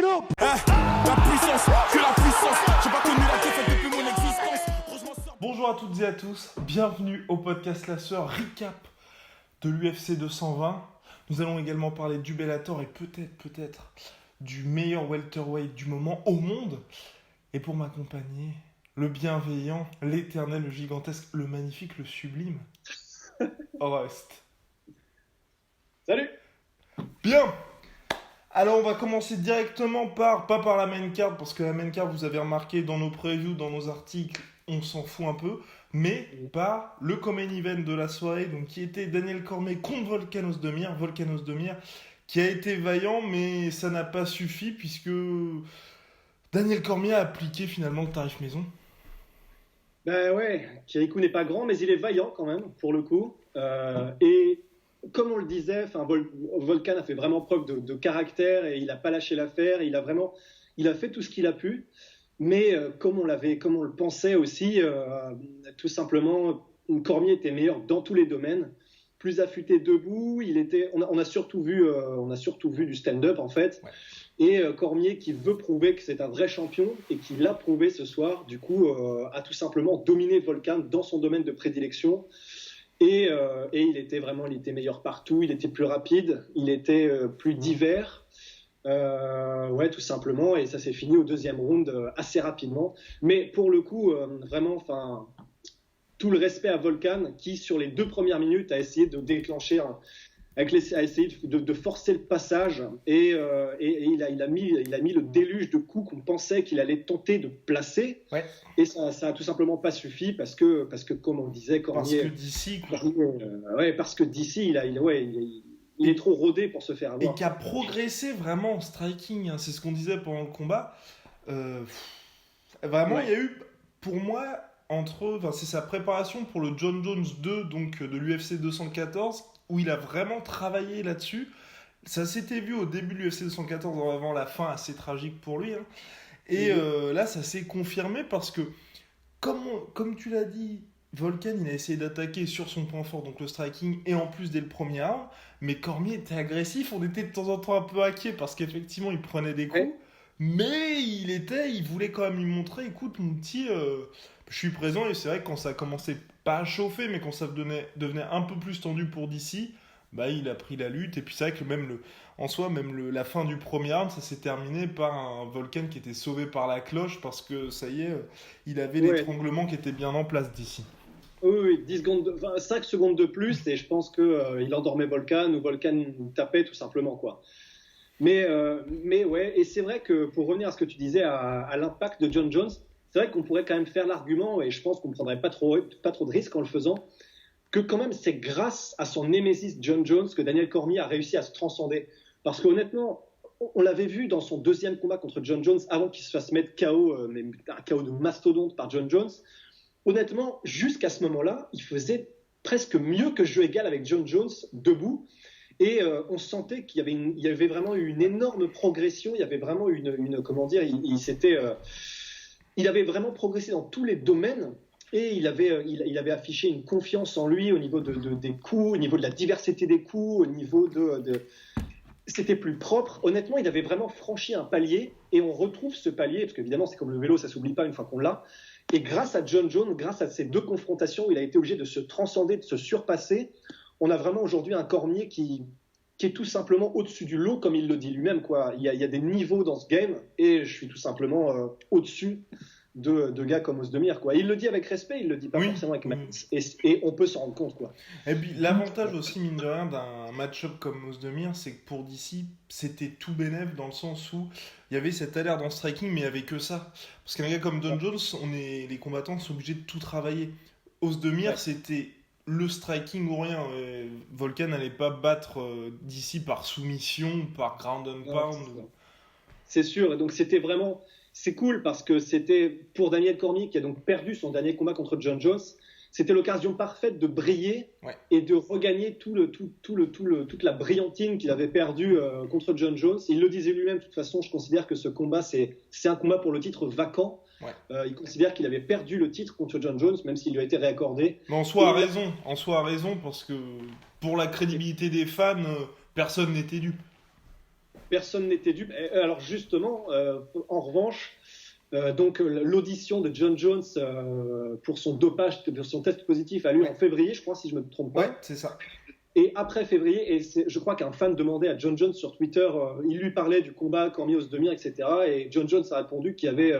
Hello. La puissance, que la puissance. J'ai pas connu la défaite depuis mon existence. Bonjour à toutes et à tous, bienvenue au podcast La Sœur, recap de l'UFC 220. Nous allons également parler du Bellator et peut-être du meilleur welterweight du moment au monde. Et pour m'accompagner, le bienveillant, l'éternel, le gigantesque, le magnifique, le sublime, Orest. Salut. Bien. Alors on va commencer directement pas par la main card, parce que la main card, vous avez remarqué dans nos previews, dans nos articles, on s'en fout un peu, mais par le co-main event de la soirée, donc qui était Daniel Cormier contre Volkan Ozdemir. Volkan Ozdemir qui a été vaillant, mais ça n'a pas suffi, puisque Daniel Cormier a appliqué finalement le tarif maison. Ben ouais, Kirikou n'est pas grand, mais il est vaillant quand même, pour le coup. Et comme on le disait, Volkan a fait vraiment preuve de caractère et il n'a pas lâché l'affaire. Il a fait tout ce qu'il a pu. Mais comme on le pensait aussi, tout simplement, Cormier était meilleur dans tous les domaines. Plus affûté debout, on a surtout vu du stand-up en fait. Ouais. Et Cormier qui veut prouver que c'est un vrai champion et qui l'a prouvé ce soir, du coup, a tout simplement dominé Volkan dans son domaine de prédilection. Et il était meilleur partout, il était plus rapide, il était plus divers. Ouais, tout simplement, et ça s'est fini au deuxième round assez rapidement. Mais pour le coup, vraiment, tout le respect à Volkan qui, sur les 2 premières minutes, a essayé de déclencher, a essayé de forcer le passage, et il a mis le déluge de coups qu'on pensait qu'il allait tenter de placer. Ouais. Et ça a tout simplement pas suffi parce que comme on disait, Cormier. Parce que d'ici, il est trop rodé pour se faire avoir. Et qui a progressé vraiment en striking, hein. C'est ce qu'on disait pendant le combat. Vraiment, ouais. Il y a eu, pour moi, c'est sa préparation pour le John Jones 2, donc de l'UFC 214, où il a vraiment travaillé là-dessus. Ça s'était vu au début de l'UFC 214, avant la fin assez tragique pour lui, hein. Et là, ça s'est confirmé parce que, comme tu l'as dit, Volkan, il a essayé d'attaquer sur son point fort, donc le striking, et en plus dès le premier round, mais Cormier était agressif, on était de temps en temps un peu hacké parce qu'effectivement il prenait des coups, mais il voulait quand même lui montrer, écoute mon petit, je suis présent. Et c'est vrai que quand ça a commencé pas à chauffer, mais quand ça devenait un peu plus tendu pour DC, il a pris la lutte. Et puis c'est vrai que la fin du premier round, ça s'est terminé par un Volkan qui était sauvé par la cloche parce que ça y est, il avait l'étranglement qui était bien en place d'ici. Oui, 5 secondes de plus et je pense qu'il endormait Volkan ou Volkan tapait tout simplement, quoi. Mais ouais, et c'est vrai que pour revenir à ce que tu disais, à l'impact de John Jones, c'est vrai qu'on pourrait quand même faire l'argument, et je pense qu'on ne prendrait pas trop de risques en le faisant, que quand même c'est grâce à son némésis John Jones que Daniel Cormier a réussi à se transcender. Parce qu'honnêtement, on l'avait vu dans son deuxième combat contre John Jones, avant qu'il se fasse mettre KO, mais un KO de mastodonte par John Jones. Honnêtement, jusqu'à ce moment-là, il faisait presque mieux que jeu égal avec John Jones debout. Et on sentait qu'il y avait vraiment eu une énorme progression. Il y avait vraiment il avait vraiment progressé dans tous les domaines. Et il avait affiché une confiance en lui au niveau des coups, au niveau de la diversité des coups, au niveau c'était plus propre. Honnêtement, il avait vraiment franchi un palier. Et on retrouve ce palier, parce qu'évidemment, c'est comme le vélo, ça ne s'oublie pas une fois qu'on l'a. Et grâce à John Jones, grâce à ces 2 confrontations où il a été obligé de se transcender, de se surpasser, on a vraiment aujourd'hui un Cormier qui est tout simplement au-dessus du lot, comme il le dit lui-même, quoi. Il y a des niveaux dans ce game, et je suis tout simplement au-dessus de gars comme Ozdemir, quoi. Il le dit avec respect, il le dit pas forcément avec malice, et on peut s'en rendre compte, quoi. Et puis l'avantage aussi, mine de rien, d'un match-up comme Ozdemir, c'est que pour DC, c'était tout bénef dans le sens où il y avait cette alerte dans le striking, mais il n'y avait que ça. Parce qu'un gars comme John Jones, les combattants sont obligés de tout travailler. Ozdemir, c'était le striking ou rien. Volkan n'allait pas battre DC par soumission, par ground and pound. C'est sûr, et donc c'est cool parce que c'était pour Daniel Cormier qui a donc perdu son dernier combat contre John Jones, c'était l'occasion parfaite de briller et de regagner toute la brillantine qu'il avait perdue contre John Jones. Il le disait lui-même, de toute façon, je considère que ce combat, c'est un combat pour le titre vacant. Il considère qu'il avait perdu le titre contre John Jones, même s'il lui a été réaccordé. Mais en soi, a raison, parce que pour la crédibilité des fans, personne n'était dupe. personne n'était dupe. Alors justement, en revanche, donc l'audition de John Jones pour son dopage, pour son test positif a lieu en février, je crois, si je me trompe pas. Ouais, c'est ça. Et après février, je crois qu'un fan demandait à John Jones sur Twitter, il lui parlait du combat Cormier-Ozdemir, etc. Et John Jones a répondu qu'il y avait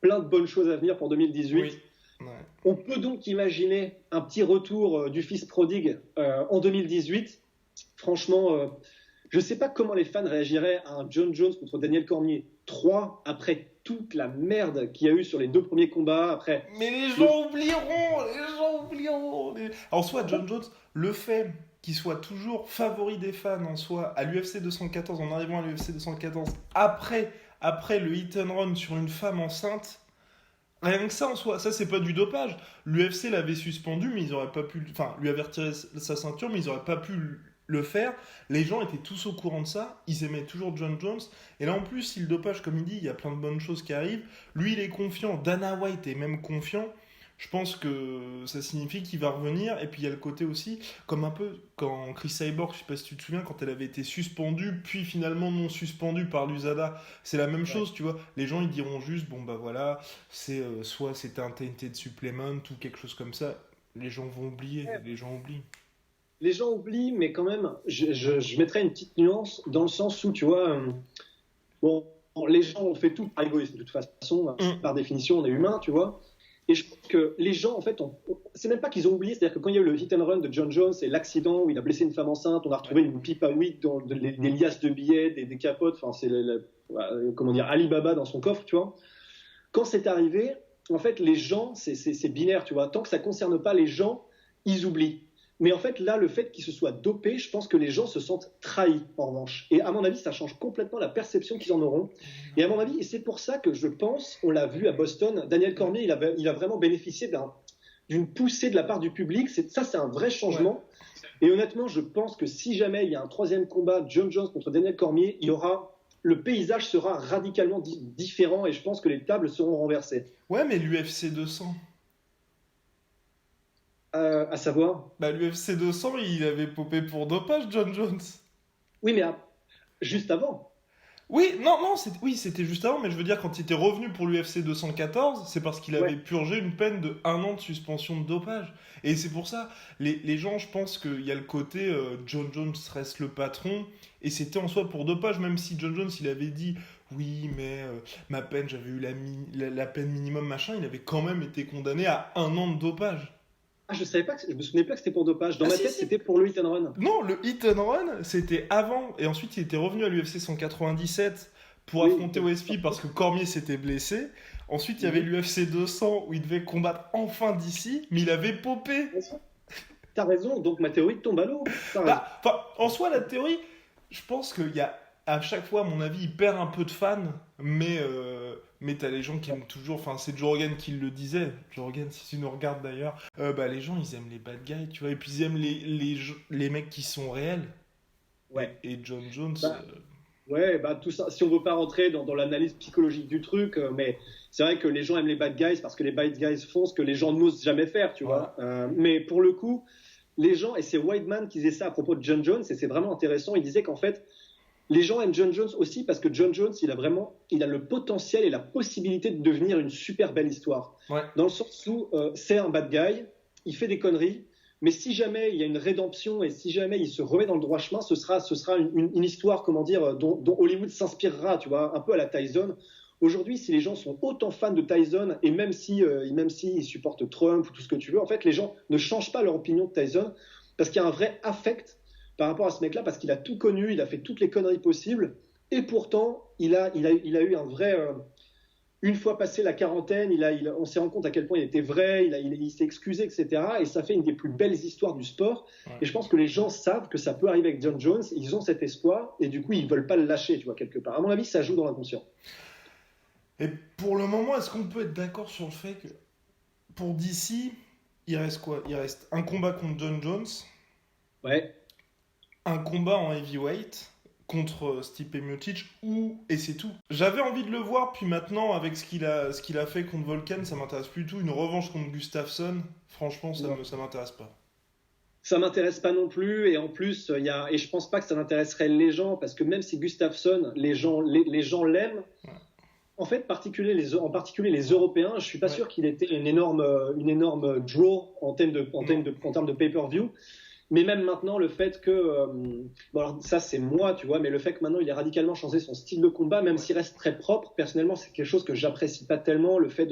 plein de bonnes choses à venir pour 2018. Oui. Ouais. On peut donc imaginer un petit retour du fils prodigue en 2018. Franchement, je ne sais pas comment les fans réagiraient à un John Jones contre Daniel Cormier 3 après toute la merde qu'il y a eu sur les 2 premiers combats. Après, Mais les gens oublieront. En soi, John Jones, le fait qu'il soit toujours favori des fans en soi à l'UFC 214, en arrivant à l'UFC 214, après le hit and run sur une femme enceinte, rien que ça en soi, ça c'est pas du dopage. L'UFC l'avait suspendu, mais ils auraient pas pu, enfin, lui avait retiré sa ceinture, mais ils auraient pas pu le faire. Les gens étaient tous au courant de ça, ils aimaient toujours John Jones. Et là en plus, si le dopage, comme il dit, il y a plein de bonnes choses qui arrivent. Lui, il est confiant, Dana White est même confiant. Je pense que ça signifie qu'il va revenir. Et puis il y a le côté aussi, comme un peu quand Chris Cyborg, je sais pas si tu te souviens, quand elle avait été suspendue, puis finalement non suspendue par l'USADA, c'est la même chose, tu vois. Les gens ils diront juste, bon bah voilà, c'est soit c'était un tainted supplement ou quelque chose comme ça. Les gens vont oublier, les gens oublient. les gens oublient, mais quand même, je mettrais une petite nuance dans le sens où, tu vois, bon, les gens ont fait tout par égoïsme, de toute façon, par définition, on est humain, tu vois. Et je pense que les gens, en fait, c'est même pas qu'ils ont oublié, c'est-à-dire que quand il y a eu le hit and run de John Jones et l'accident où il a blessé une femme enceinte, on a retrouvé une pipe à weed, des liasses de billets, des capotes, enfin, c'est comment dire, Alibaba dans son coffre, tu vois. Quand c'est arrivé, en fait, les gens, c'est binaire, tu vois. Tant que ça concerne pas les gens, ils oublient. Mais en fait, là, le fait qu'il se soit dopé, je pense que les gens se sentent trahis, en revanche. Et à mon avis, ça change complètement la perception qu'ils en auront. Et à mon avis, et c'est pour ça que je pense, on l'a vu à Boston, Daniel Cormier, il a vraiment bénéficié d'une poussée de la part du public. Ça, c'est un vrai changement. Ouais. Et honnêtement, je pense que si jamais il y a un 3e combat, John Jones contre Daniel Cormier, le paysage sera radicalement différent et je pense que les tables seront renversées. Ouais, mais l'UFC 200... à savoir Bah, l'UFC 200, il avait popé pour dopage, John Jones. Oui, mais juste avant. Oui, c'était juste avant, mais je veux dire, quand il était revenu pour l'UFC 214, c'est parce qu'il avait purgé une peine de 1 an de suspension de dopage. Et c'est pour ça, les gens, je pense qu'il y a le côté John Jones reste le patron, et c'était en soi pour dopage, même si John Jones, il avait dit, oui, mais ma peine, j'avais eu la peine minimum, machin, il avait quand même été condamné à 1 an de dopage. Ah, je me souvenais pas que c'était pour dopage. Dans ma tête, c'était pour le hit and run. Non, le hit and run, c'était avant. Et ensuite, il était revenu à l'UFC 197 pour affronter OSP parce que Cormier s'était blessé. Ensuite, il y avait l'UFC 200 où il devait combattre enfin d'ici, mais il avait popé. T'as raison, donc ma théorie tombe à l'eau. En soi, la théorie, je pense qu'il y a à chaque fois, à mon avis, il perd un peu de fans, mais t'as les gens qui aiment toujours, enfin c'est Joe Rogan qui le disait, Joe Rogan si tu nous regardes d'ailleurs, les gens ils aiment les bad guys, tu vois, et puis ils aiment les mecs qui sont réels. Ouais. Et John Jones... tout ça, si on veut pas rentrer dans l'analyse psychologique du truc, mais c'est vrai que les gens aiment les bad guys parce que les bad guys font ce que les gens n'osent jamais faire, tu vois. Mais pour le coup, les gens, et c'est Weidman qui disait ça à propos de John Jones, et c'est vraiment intéressant, il disait qu'en fait, les gens aiment John Jones aussi parce que John Jones, il a le potentiel et la possibilité de devenir une super belle histoire. Ouais. Dans le sens où c'est un bad guy, il fait des conneries, mais si jamais il y a une rédemption et si jamais il se remet dans le droit chemin, ce sera une histoire, comment dire, dont Hollywood s'inspirera, tu vois, un peu à la Tyson. Aujourd'hui, si les gens sont autant fans de Tyson et même si ils supportent Trump ou tout ce que tu veux, en fait, les gens ne changent pas leur opinion de Tyson parce qu'il y a un vrai affect par rapport à ce mec-là, parce qu'il a tout connu, il a fait toutes les conneries possibles, et pourtant, il a eu un vrai... une fois passé la quarantaine, on s'est rendu compte à quel point il était vrai, il s'est excusé, etc. Et ça fait une des plus belles histoires du sport. Ouais. Et je pense que les gens savent que ça peut arriver avec John Jones, ils ont cet espoir, et du coup, ils ne veulent pas le lâcher, tu vois, quelque part. À mon avis, ça joue dans l'inconscient. Et pour le moment, est-ce qu'on peut être d'accord sur le fait que, pour DC, il reste quoi ? Il reste un combat contre John Jones. Ouais. Un combat en heavyweight contre Stipe Miocic et c'est tout. J'avais envie de le voir, puis maintenant avec ce qu'il a fait contre Volkan, ça m'intéresse plus du tout. Une revanche contre Gustafsson, franchement ça m'intéresse pas. Ça m'intéresse pas non plus, et en plus, et je pense pas que ça n'intéresserait les gens, parce que même si Gustafsson, les gens l'aiment, Ouais. en fait, en particulier les Européens, je suis pas Ouais. sûr qu'il était une énorme draw en termes de pay-per-view. Mais même maintenant, le fait que, bon alors ça c'est moi, tu vois, mais le fait que maintenant il ait radicalement changé son style de combat, même s'il reste très propre, personnellement c'est quelque chose que j'apprécie pas tellement, le fait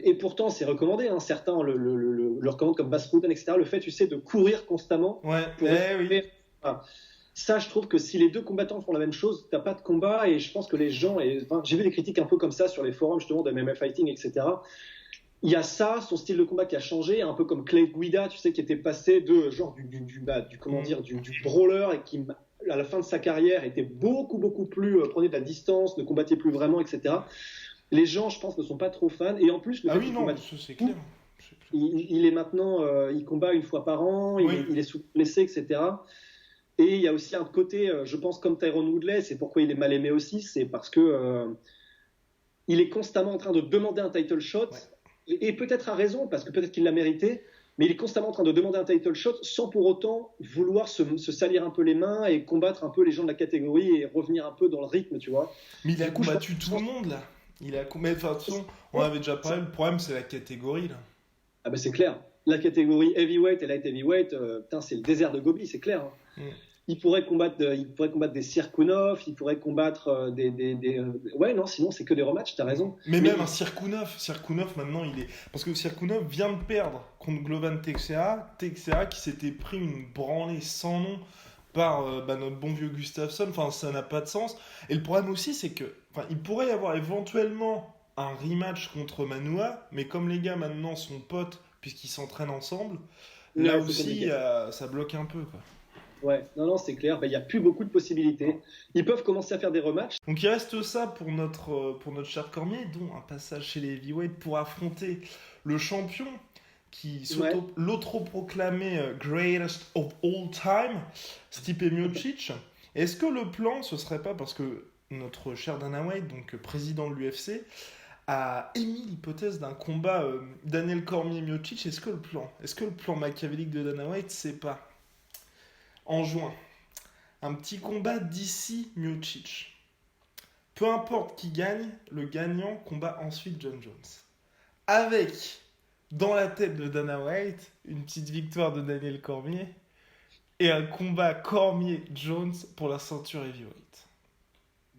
et pourtant c'est recommandé, hein, certains le recommandent comme Bas Rutten, etc. Le fait, tu sais, de courir constamment Ouais, pour oui. Enfin, ça, je trouve que si les deux combattants font la même chose, t'as pas de combat. Et je pense que les gens, enfin, j'ai vu des critiques un peu comme ça sur les forums justement de MMA Fighting, etc. Il y a ça, son style de combat qui a changé, un peu comme Clay Guida, tu sais, qui était passé de genre comment dire, du brawler, et qui à la fin de sa carrière était beaucoup plus prenait de la distance, ne combattait plus vraiment, etc. Les gens, je pense, ne sont pas trop fans. Et en plus, le Ah fait oui, qu'il non, combatte ça, c'est clair. il est maintenant, il combat une fois par an, Oui. il est souvent blessé, etc. Et il y a aussi un côté, je pense, comme Tyrone Woodley, c'est pourquoi il est mal aimé aussi, c'est parce que il est constamment en train de demander un title shot, et peut-être à raison, parce que peut-être qu'il l'a mérité, mais il est constamment en train de demander un title shot sans pour autant vouloir se salir un peu les mains et combattre un peu les gens de la catégorie et revenir un peu dans le rythme, tu vois. Mais il a Du coup, combattu tout le monde là. Mais de toute façon, on avait déjà parlé, le problème c'est la catégorie là. Ah ben c'est clair. La catégorie heavyweight et light heavyweight, putain, c'est le désert de Gobi, c'est clair. Hein. Il pourrait combattre des Sirkunov, il pourrait combattre ouais, non, sinon c'est que des rematchs, t'as raison. Mais même un Sirkunov maintenant il est. Parce que Sirkunov vient de perdre contre Glovan Teixeira qui s'était pris une branlée sans nom par notre bon vieux Gustafsson, enfin ça n'a pas de sens. Et le problème aussi c'est que il pourrait y avoir éventuellement un rematch contre Manua, mais comme les gars maintenant sont potes puisqu'ils s'entraînent ensemble, là Ouais, c'est aussi compliqué. ça bloque un peu quoi. Ouais, non, c'est clair. Il n'y a plus beaucoup de possibilités. Ils peuvent commencer à faire des rematchs. Donc il reste ça pour notre cher Cormier, dont un passage chez les heavyweights pour affronter le champion qui l'auto-proclamé greatest of all time, Stipe Miocic. Est-ce que le plan, ce serait pas parce que notre cher Dana White, donc président de l'UFC, a émis l'hypothèse d'un combat Daniel Cormier-Miocic? Est-ce que le plan machiavélique de Dana White, c'est pas en juin un petit combat d'ici Miocic? Peu importe qui gagne, le gagnant combat ensuite John Jones. Avec, dans la tête de Dana White, une petite victoire de Daniel Cormier et un combat Cormier-Jones pour la ceinture heavyweight.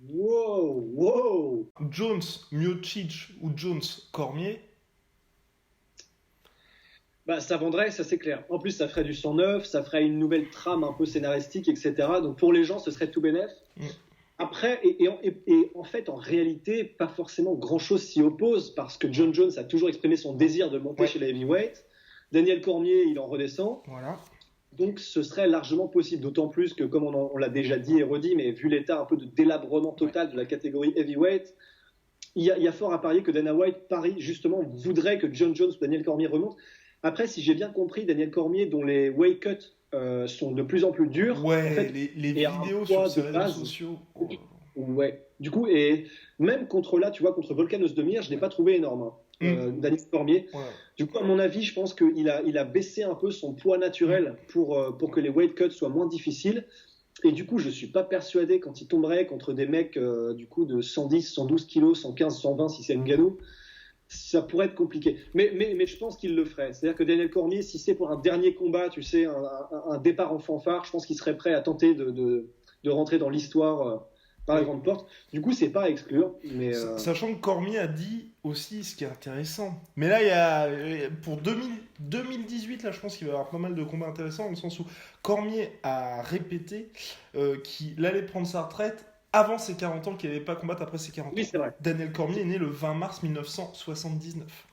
Wow. Jones, Miocic ou Jones, Cormier. Bah, ça vendrait, ça c'est clair. En plus, ça ferait du sang neuf, ça ferait une nouvelle trame un peu scénaristique, etc. Donc pour les gens, ce serait tout bénef. Après, en fait, en réalité, pas forcément grand-chose s'y oppose, parce que John Jones a toujours exprimé son désir de monter chez les heavyweight. Daniel Cormier, il en redescend. Voilà. Donc ce serait largement possible, d'autant plus que, comme on l'a déjà dit et redit, mais vu l'état un peu de délabrement total de la catégorie heavyweight, il y a fort à parier que Dana White, justement, voudrait que John Jones ou Daniel Cormier remontent. Après, si j'ai bien compris, Daniel Cormier, dont les weight cuts sont de plus en plus durs. Ouais, en fait, les vidéos sur ses réseaux sociaux. Ouais. Du coup, et même contre Volkan Ozdemir, je l'ai pas trouvé énorme. Daniel Cormier. Ouais. Du coup, à mon avis, je pense qu'il a baissé un peu son poids naturel pour que les weight cuts soient moins difficiles. Et du coup, je suis pas persuadé quand il tomberait contre des mecs du coup de 110, 112 kilos, 115, 120 si c'est Ngannou, ça pourrait être compliqué. Mais je pense qu'il le ferait. C'est-à-dire que Daniel Cormier, si c'est pour un dernier combat, tu sais, un départ en fanfare, je pense qu'il serait prêt à tenter de rentrer dans l'histoire par la grande porte. Du coup, c'est pas à exclure. Mais Sachant que Cormier a dit aussi ce qui est intéressant. Mais là, il y a pour 2018, là, je pense qu'il va y avoir pas mal de combats intéressants, dans le sens où Cormier a répété qu'il allait prendre sa retraite avant ses 40 ans, qu'il n'allait pas combattre après ses 40 ans. Oui, c'est vrai. Daniel Cormier est né le 20 mars 1979.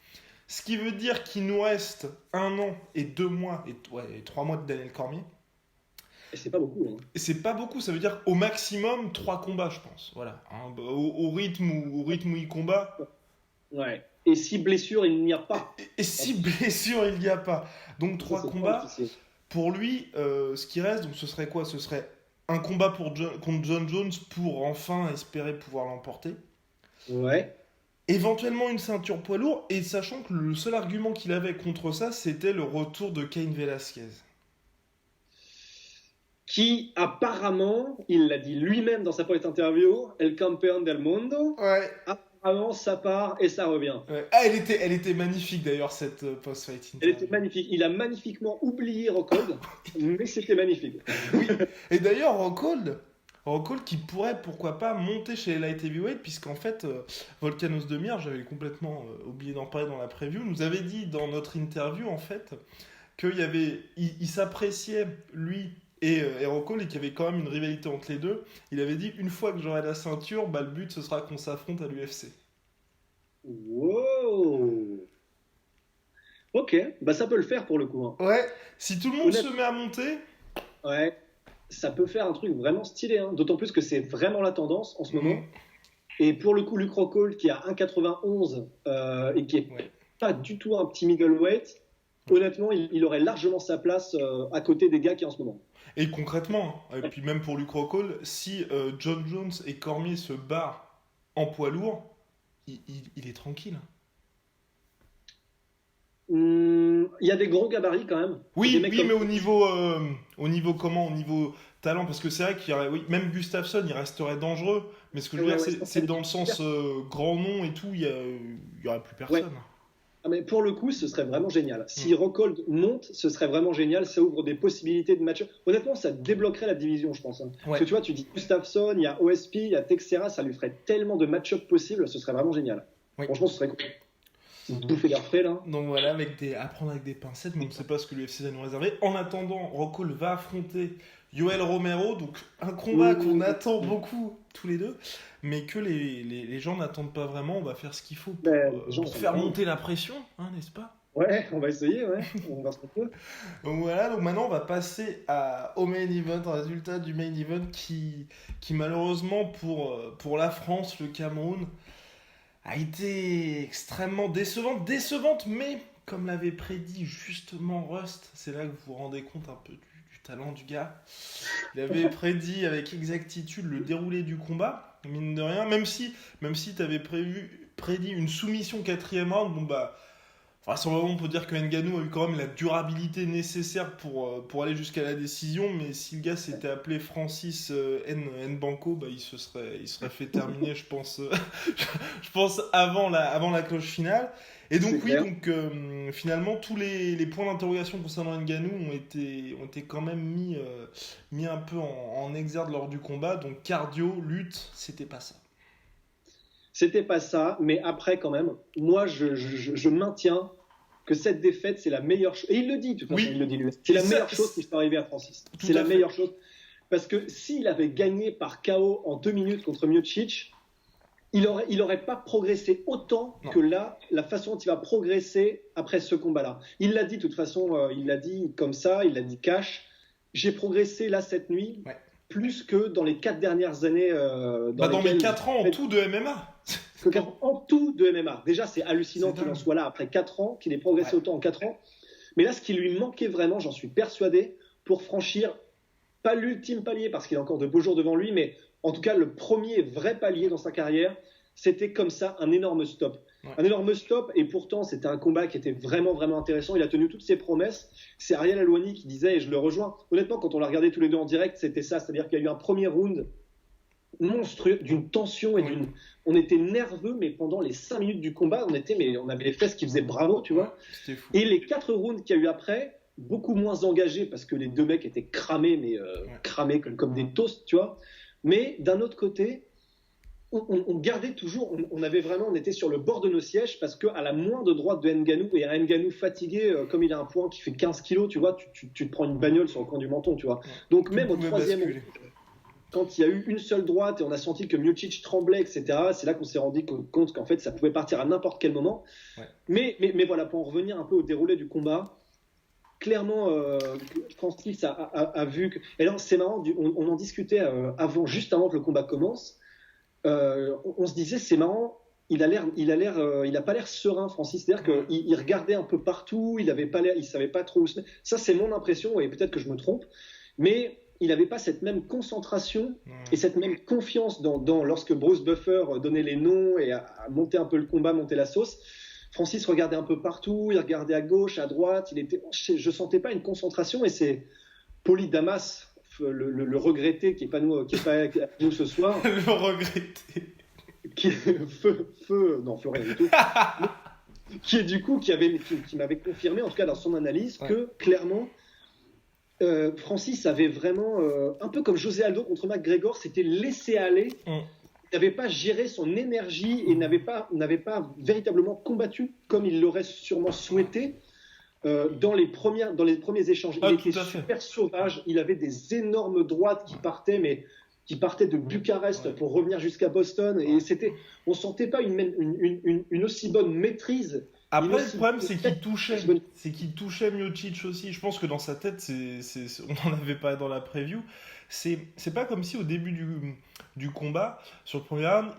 Ce qui veut dire qu'il nous reste 1 an et 2 mois, et 3 mois de Daniel Cormier. Et c'est pas beaucoup. Hein. Et c'est pas beaucoup, ça veut dire au maximum 3 combats, je pense. Voilà. Au rythme où il combat. Ouais. Et si blessure, il n'y a pas. Et si blessure, il n'y a pas. Donc 3 combats. Pour lui, ce qui reste, donc ce serait quoi? Ce serait un combat contre John Jones pour enfin espérer pouvoir l'emporter. Ouais. éventuellement une ceinture poids lourd, et sachant que le seul argument qu'il avait contre ça, c'était le retour de Cain Velasquez. Qui apparemment, il l'a dit lui-même dans sa première interview, El Campeón del Mundo, Ouais. apparemment ça part et ça revient. Ouais. Ah, elle était magnifique d'ailleurs, cette post-fight Elle interview. était magnifique. Il a magnifiquement oublié Rockhold, mais c'était magnifique. Oui. Et d'ailleurs, Rockhold qui pourrait, pourquoi pas, monter chez les light heavyweight, puisqu'en fait, Volkanos Demir, j'avais complètement oublié d'en parler dans la preview, nous avait dit dans notre interview, en fait, il s'appréciait, lui et Rockhold, et qu'il y avait quand même une rivalité entre les deux. Il avait dit, une fois que j'aurai la ceinture, le but, ce sera qu'on s'affronte à l'UFC. Wow. Ok, bah ça peut le faire pour le coup. Ouais, si tout le monde se met à monter... Ouais, ça peut faire un truc vraiment stylé, d'autant plus que c'est vraiment la tendance en ce moment. Et pour le coup, Luke Rockhold qui a 1,91 et qui est pas du tout un petit middleweight, honnêtement, il aurait largement sa place à côté des gars qui en ce moment. Et concrètement, et puis même pour Luke Rockhold, si John Jones et Cormier se barrent en poids lourd, il est tranquille. Il y a des gros gabarits quand même. Oui, mais au niveau talent, parce que c'est vrai qu'il y aurait, même Gustafsson, il resterait dangereux, mais ce que je veux dire, c'est dans le sens grand nom et tout, il y aurait plus personne. Ouais. Ah, mais pour le coup, ce serait vraiment génial. Si Rockhold monte, ce serait vraiment génial. Ça ouvre des possibilités de match. Honnêtement, ça débloquerait la division, je pense. Parce que tu vois, tu dis Gustafsson, il y a OSP, il y a Texera, ça lui ferait tellement de match-up possibles, ce serait vraiment génial. Franchement, ce serait cool. Bouffer l'air frais là. Donc voilà, à prendre avec des pincettes, mais on ne sait pas ce que l'UFC va nous réserver. En attendant, Rockhold va affronter Yoel Romero, donc un combat qu'on attend beaucoup tous les deux, mais que les gens n'attendent pas vraiment. On va faire ce qu'il faut pour faire monter la pression, n'est-ce pas? Ouais, on va essayer, on va se retrouver. Donc voilà, donc maintenant on va passer au main event, au résultat du main event qui malheureusement pour la France, le Cameroun, a été extrêmement décevante, mais comme l'avait prédit justement Rust, c'est là que vous vous rendez compte un peu du talent du gars. Il avait prédit avec exactitude le déroulé du combat, mine de rien, même si tu avais prédit une soumission 4e round, sur le moment, on peut dire que Ngannou a eu quand même la durabilité nécessaire pour aller jusqu'à la décision, mais si le gars s'était appelé Francis Nbanko, il serait fait terminer, je pense avant la cloche finale. Et donc finalement, tous les points d'interrogation concernant Ngannou ont été quand même mis un peu en exergue lors du combat. Donc cardio, lutte, c'était pas ça. C'était pas ça, mais après quand même, moi je maintiens que cette défaite c'est la meilleure chose. Et il le dit, de toute façon, il le dit lui. C'est la meilleure chose qui peut arriver à Francis. C'est la meilleure chose. Parce que s'il avait gagné par KO en 2 minutes contre Miocic, il aurait pas progressé autant que là, la façon dont il va progresser après ce combat-là. Il l'a dit de toute façon, il l'a dit comme ça, il l'a dit cash. J'ai progressé là cette nuit. Plus que dans les 4 dernières années. Dans les 4 ans en tout de MMA. En tout de MMA. Déjà, c'est hallucinant qu'il en soit là après 4 ans, qu'il ait progressé autant en 4 ans. Mais là, ce qui lui manquait vraiment, j'en suis persuadé, pour franchir, pas l'ultime palier, parce qu'il a encore de beaux jours devant lui, mais en tout cas, le premier vrai palier dans sa carrière, c'était comme ça, un énorme stop. Un énorme stop, et pourtant, c'était un combat qui était vraiment, vraiment intéressant. Il a tenu toutes ses promesses. C'est Ariel Helwani qui disait, et je le rejoins, honnêtement, quand on l'a regardé tous les deux en direct, c'était ça. C'est-à-dire qu'il y a eu un premier round monstrueux, d'une tension et on était nerveux, mais pendant les 5 minutes du combat, on avait les fesses qui faisaient bravo, tu vois. C'était fou. Et les 4 rounds qu'il y a eu après, beaucoup moins engagés parce que les deux mecs étaient cramés, mais cramés comme des toasts, tu vois. Mais d'un autre côté, on gardait toujours, on était sur le bord de nos sièges parce qu'à la moindre droite de Ngannou, et un Ngannou fatigué, comme il a un poids qui fait 15 kilos, tu vois, tu te prends une bagnole sur le coin du menton, tu vois. Donc même au 3e, quand il y a eu une seule droite et on a senti que Miocic tremblait, etc., c'est là qu'on s'est rendu compte qu'en fait ça pouvait partir à n'importe quel moment. Mais voilà, pour en revenir un peu au déroulé du combat, clairement, Francis a vu que... Et alors c'est marrant, on en discutait juste avant que le combat commence. On se disait, c'est marrant, il a pas l'air serein, Francis. C'est-à-dire qu'il regardait un peu partout, il savait pas trop où se mettre. Ça, c'est mon impression, et peut-être que je me trompe. Mais il n'avait pas cette même concentration Ouais. et cette même confiance lorsque Bruce Buffer donnait les noms et a monté un peu le combat, monté la sauce. Francis regardait un peu partout, il regardait à gauche, à droite, je sentais pas une concentration, et c'est Paulie Damas, le regretté qui est pas nous ce soir, Le regretter. qui non, feu rien du tout, qui m'avait confirmé, en tout cas dans son analyse, que clairement Francis avait vraiment, un peu comme José Aldo contre McGregor, s'était laissé aller, n'avait pas géré son énergie et n'avait pas véritablement combattu comme il l'aurait sûrement souhaité dans les premiers échanges. Il était super sauvage, il avait des énormes droites qui partaient de Bucarest pour revenir jusqu'à Boston, et on sentait pas une aussi bonne maîtrise. Après, le problème, c'est qu'il touchait Miocic aussi. Je pense que dans sa tête, on n'en avait pas dans la preview. C'est pas comme si au début du combat, sur le premier round,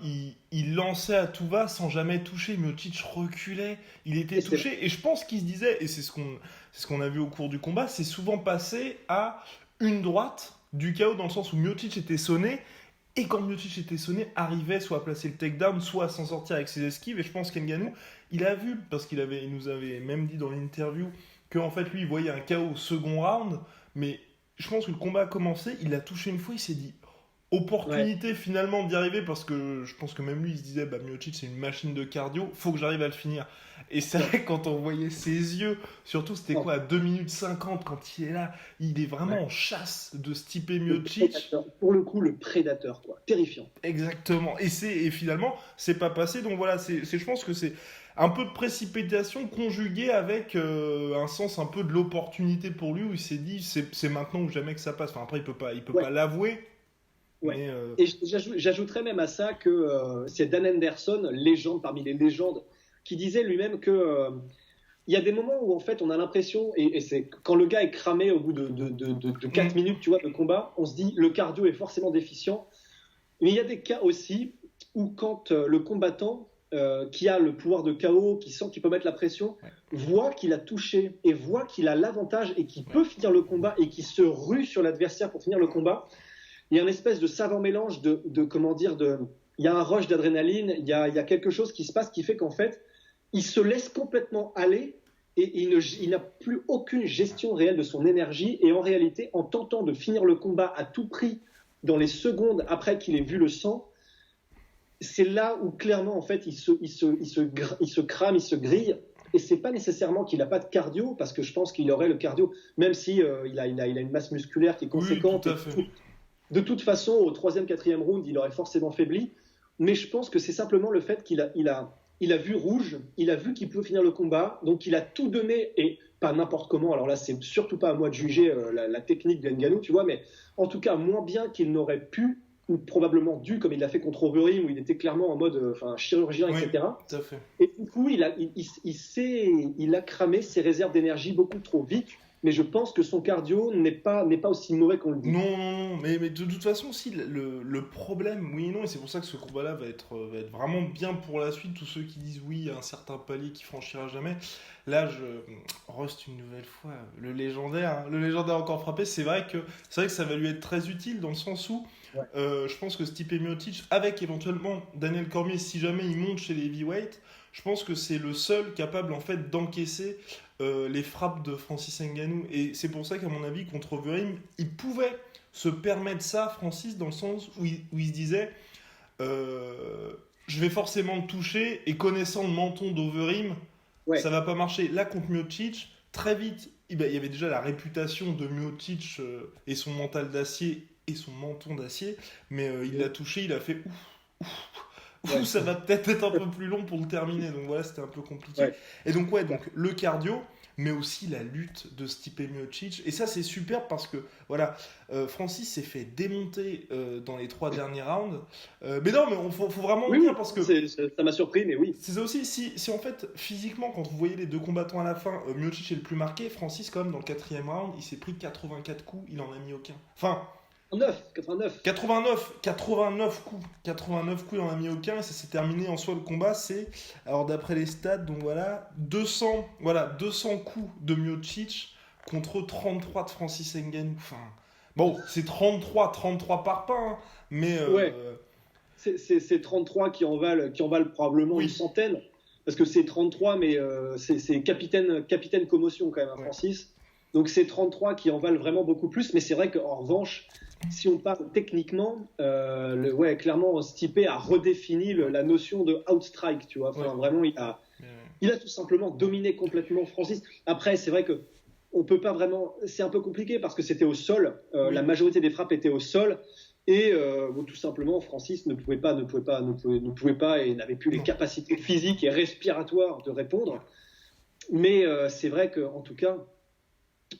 il lançait à tout va sans jamais toucher. Miocic reculait, il était touché. Et je pense qu'il se disait, et c'est ce qu'on a vu au cours du combat, c'est souvent passé à une droite du chaos, dans le sens où Miocic était sonné. Et quand Miocic était sonné, arrivait soit à placer le takedown, soit à s'en sortir avec ses esquives. Et je pense qu'Ngannou, il a vu, parce qu'il nous avait même dit dans l'interview qu'en fait, lui, il voyait un KO au second round. Mais je pense que le combat a commencé, il l'a touché une fois, il s'est dit opportunité finalement d'y arriver, parce que je pense que même lui, il se disait Miocic, c'est une machine de cardio, faut que j'arrive à le finir. Et c'est vrai que quand on voyait ses yeux, surtout c'était quoi, à 2 minutes 50, quand il est là, il est vraiment en chasse de Stipe Miocic. Pour le coup, le prédateur, quoi. Terrifiant. Exactement. Et finalement, c'est pas passé. Donc voilà, je pense que c'est un peu de précipitation conjuguée avec un sens un peu de l'opportunité pour lui, où il s'est dit c'est maintenant ou jamais que ça passe. Enfin, après, il peut pas l'avouer. Ouais. Mais Et j'ajouterais même à ça que c'est Dan Henderson, légende parmi les légendes, qui disait lui-même que il y a des moments où en fait on a l'impression, et c'est quand le gars est cramé au bout de 4 minutes, tu vois, de combat, on se dit le cardio est forcément déficient. Mais il y a des cas aussi où quand le combattant qui a le pouvoir de KO, qui sent qu'il peut mettre la pression, voit qu'il a touché et voit qu'il a l'avantage et qu'il peut finir le combat et qu'il se rue sur l'adversaire pour finir le combat, il y a une espèce de savant mélange il y a un rush d'adrénaline, il y a quelque chose qui se passe qui fait qu'en fait, il se laisse complètement aller et il n'a plus aucune gestion réelle de son énergie, et en réalité, en tentant de finir le combat à tout prix dans les secondes après qu'il ait vu le sang, c'est là où clairement en fait il se crame, il se grille. Et c'est pas nécessairement qu'il n'a pas de cardio, parce que je pense qu'il aurait le cardio, même si il a une masse musculaire qui est conséquente. Oui, tout à fait. De toute façon, au 3e, 4e round, il aurait forcément faibli. Mais je pense que c'est simplement le fait qu'il a vu rouge, il a vu qu'il pouvait finir le combat, donc il a tout donné, et pas n'importe comment. Alors là, c'est surtout pas à moi de juger la technique de Ngannou, tu vois, mais en tout cas moins bien qu'il n'aurait pu, ou probablement dû, comme il l'a fait contre Overeem, où il était clairement en mode chirurgien, etc. Tout à fait. Et du coup, il a cramé ses réserves d'énergie beaucoup trop vite. Mais je pense que son cardio n'est pas aussi mauvais qu'on le dit. Non, mais de toute façon, si, le problème, oui et non, et c'est pour ça que ce combat-là va être vraiment bien pour la suite. Tous ceux qui disent oui, il y a un certain palier qui franchira jamais. Là, Rust une nouvelle fois, le légendaire encore frappé. C'est vrai que ça va lui être très utile, dans le sens où je pense que Stipe Miocic, avec éventuellement Daniel Cormier, si jamais il monte chez les heavyweights, je pense que c'est le seul capable en fait d'encaisser les frappes de Francis Ngannou. Et c'est pour ça qu'à mon avis, contre Overeem, il pouvait se permettre ça, Francis, dans le sens où il se disait je vais forcément le toucher, et connaissant le menton d'Overeem, ça va pas marcher. Là, contre Miocic, très vite, il y avait déjà la réputation de Miocic et son mental d'acier et son menton d'acier, mais il l'a touché, il a fait ouf, ça va peut-être être un peu plus long pour le terminer. Donc voilà, c'était un peu compliqué. Et donc donc le cardio, mais aussi la lutte de Stipe Miocic. Et ça, c'est super parce que voilà, Francis s'est fait démonter dans les 3 derniers rounds. Mais non, mais faut vraiment le dire, parce que ça m'a surpris, mais oui. c'est ça aussi. Si en fait, physiquement, quand vous voyez les deux combattants à la fin, Miocic est le plus marqué. Francis, quand même, dans le 4e round, il s'est pris 84 coups, il en a mis aucun. Enfin. 89 coups, il en a mis aucun, et ça s'est terminé en soi. Le combat, c'est, alors d'après les stats, donc voilà, 200 coups de Miocic contre 33 de Francis Ngannou. Enfin, Bon, c'est 33 par pas, hein, mais Ouais. C'est 33 qui en valent probablement une oui, centaine, parce que c'est 33, mais c'est capitaine commotion quand même, hein, ouais. Francis. Donc c'est 33 qui en valent vraiment beaucoup plus, mais c'est vrai qu'en revanche, si on parle techniquement, ouais, clairement, Stipe a redéfini la notion de outstrike, tu vois. Ouais. Enfin, vraiment, il a tout simplement dominé complètement Francis. Après, c'est vrai que on peut pas vraiment. C'est un peu compliqué parce que c'était au sol. Oui. La majorité des frappes étaient au sol. Et bon, tout simplement, Francis ne pouvait pas et n'avait plus les Non. capacités physiques et respiratoires de répondre. Mais c'est vrai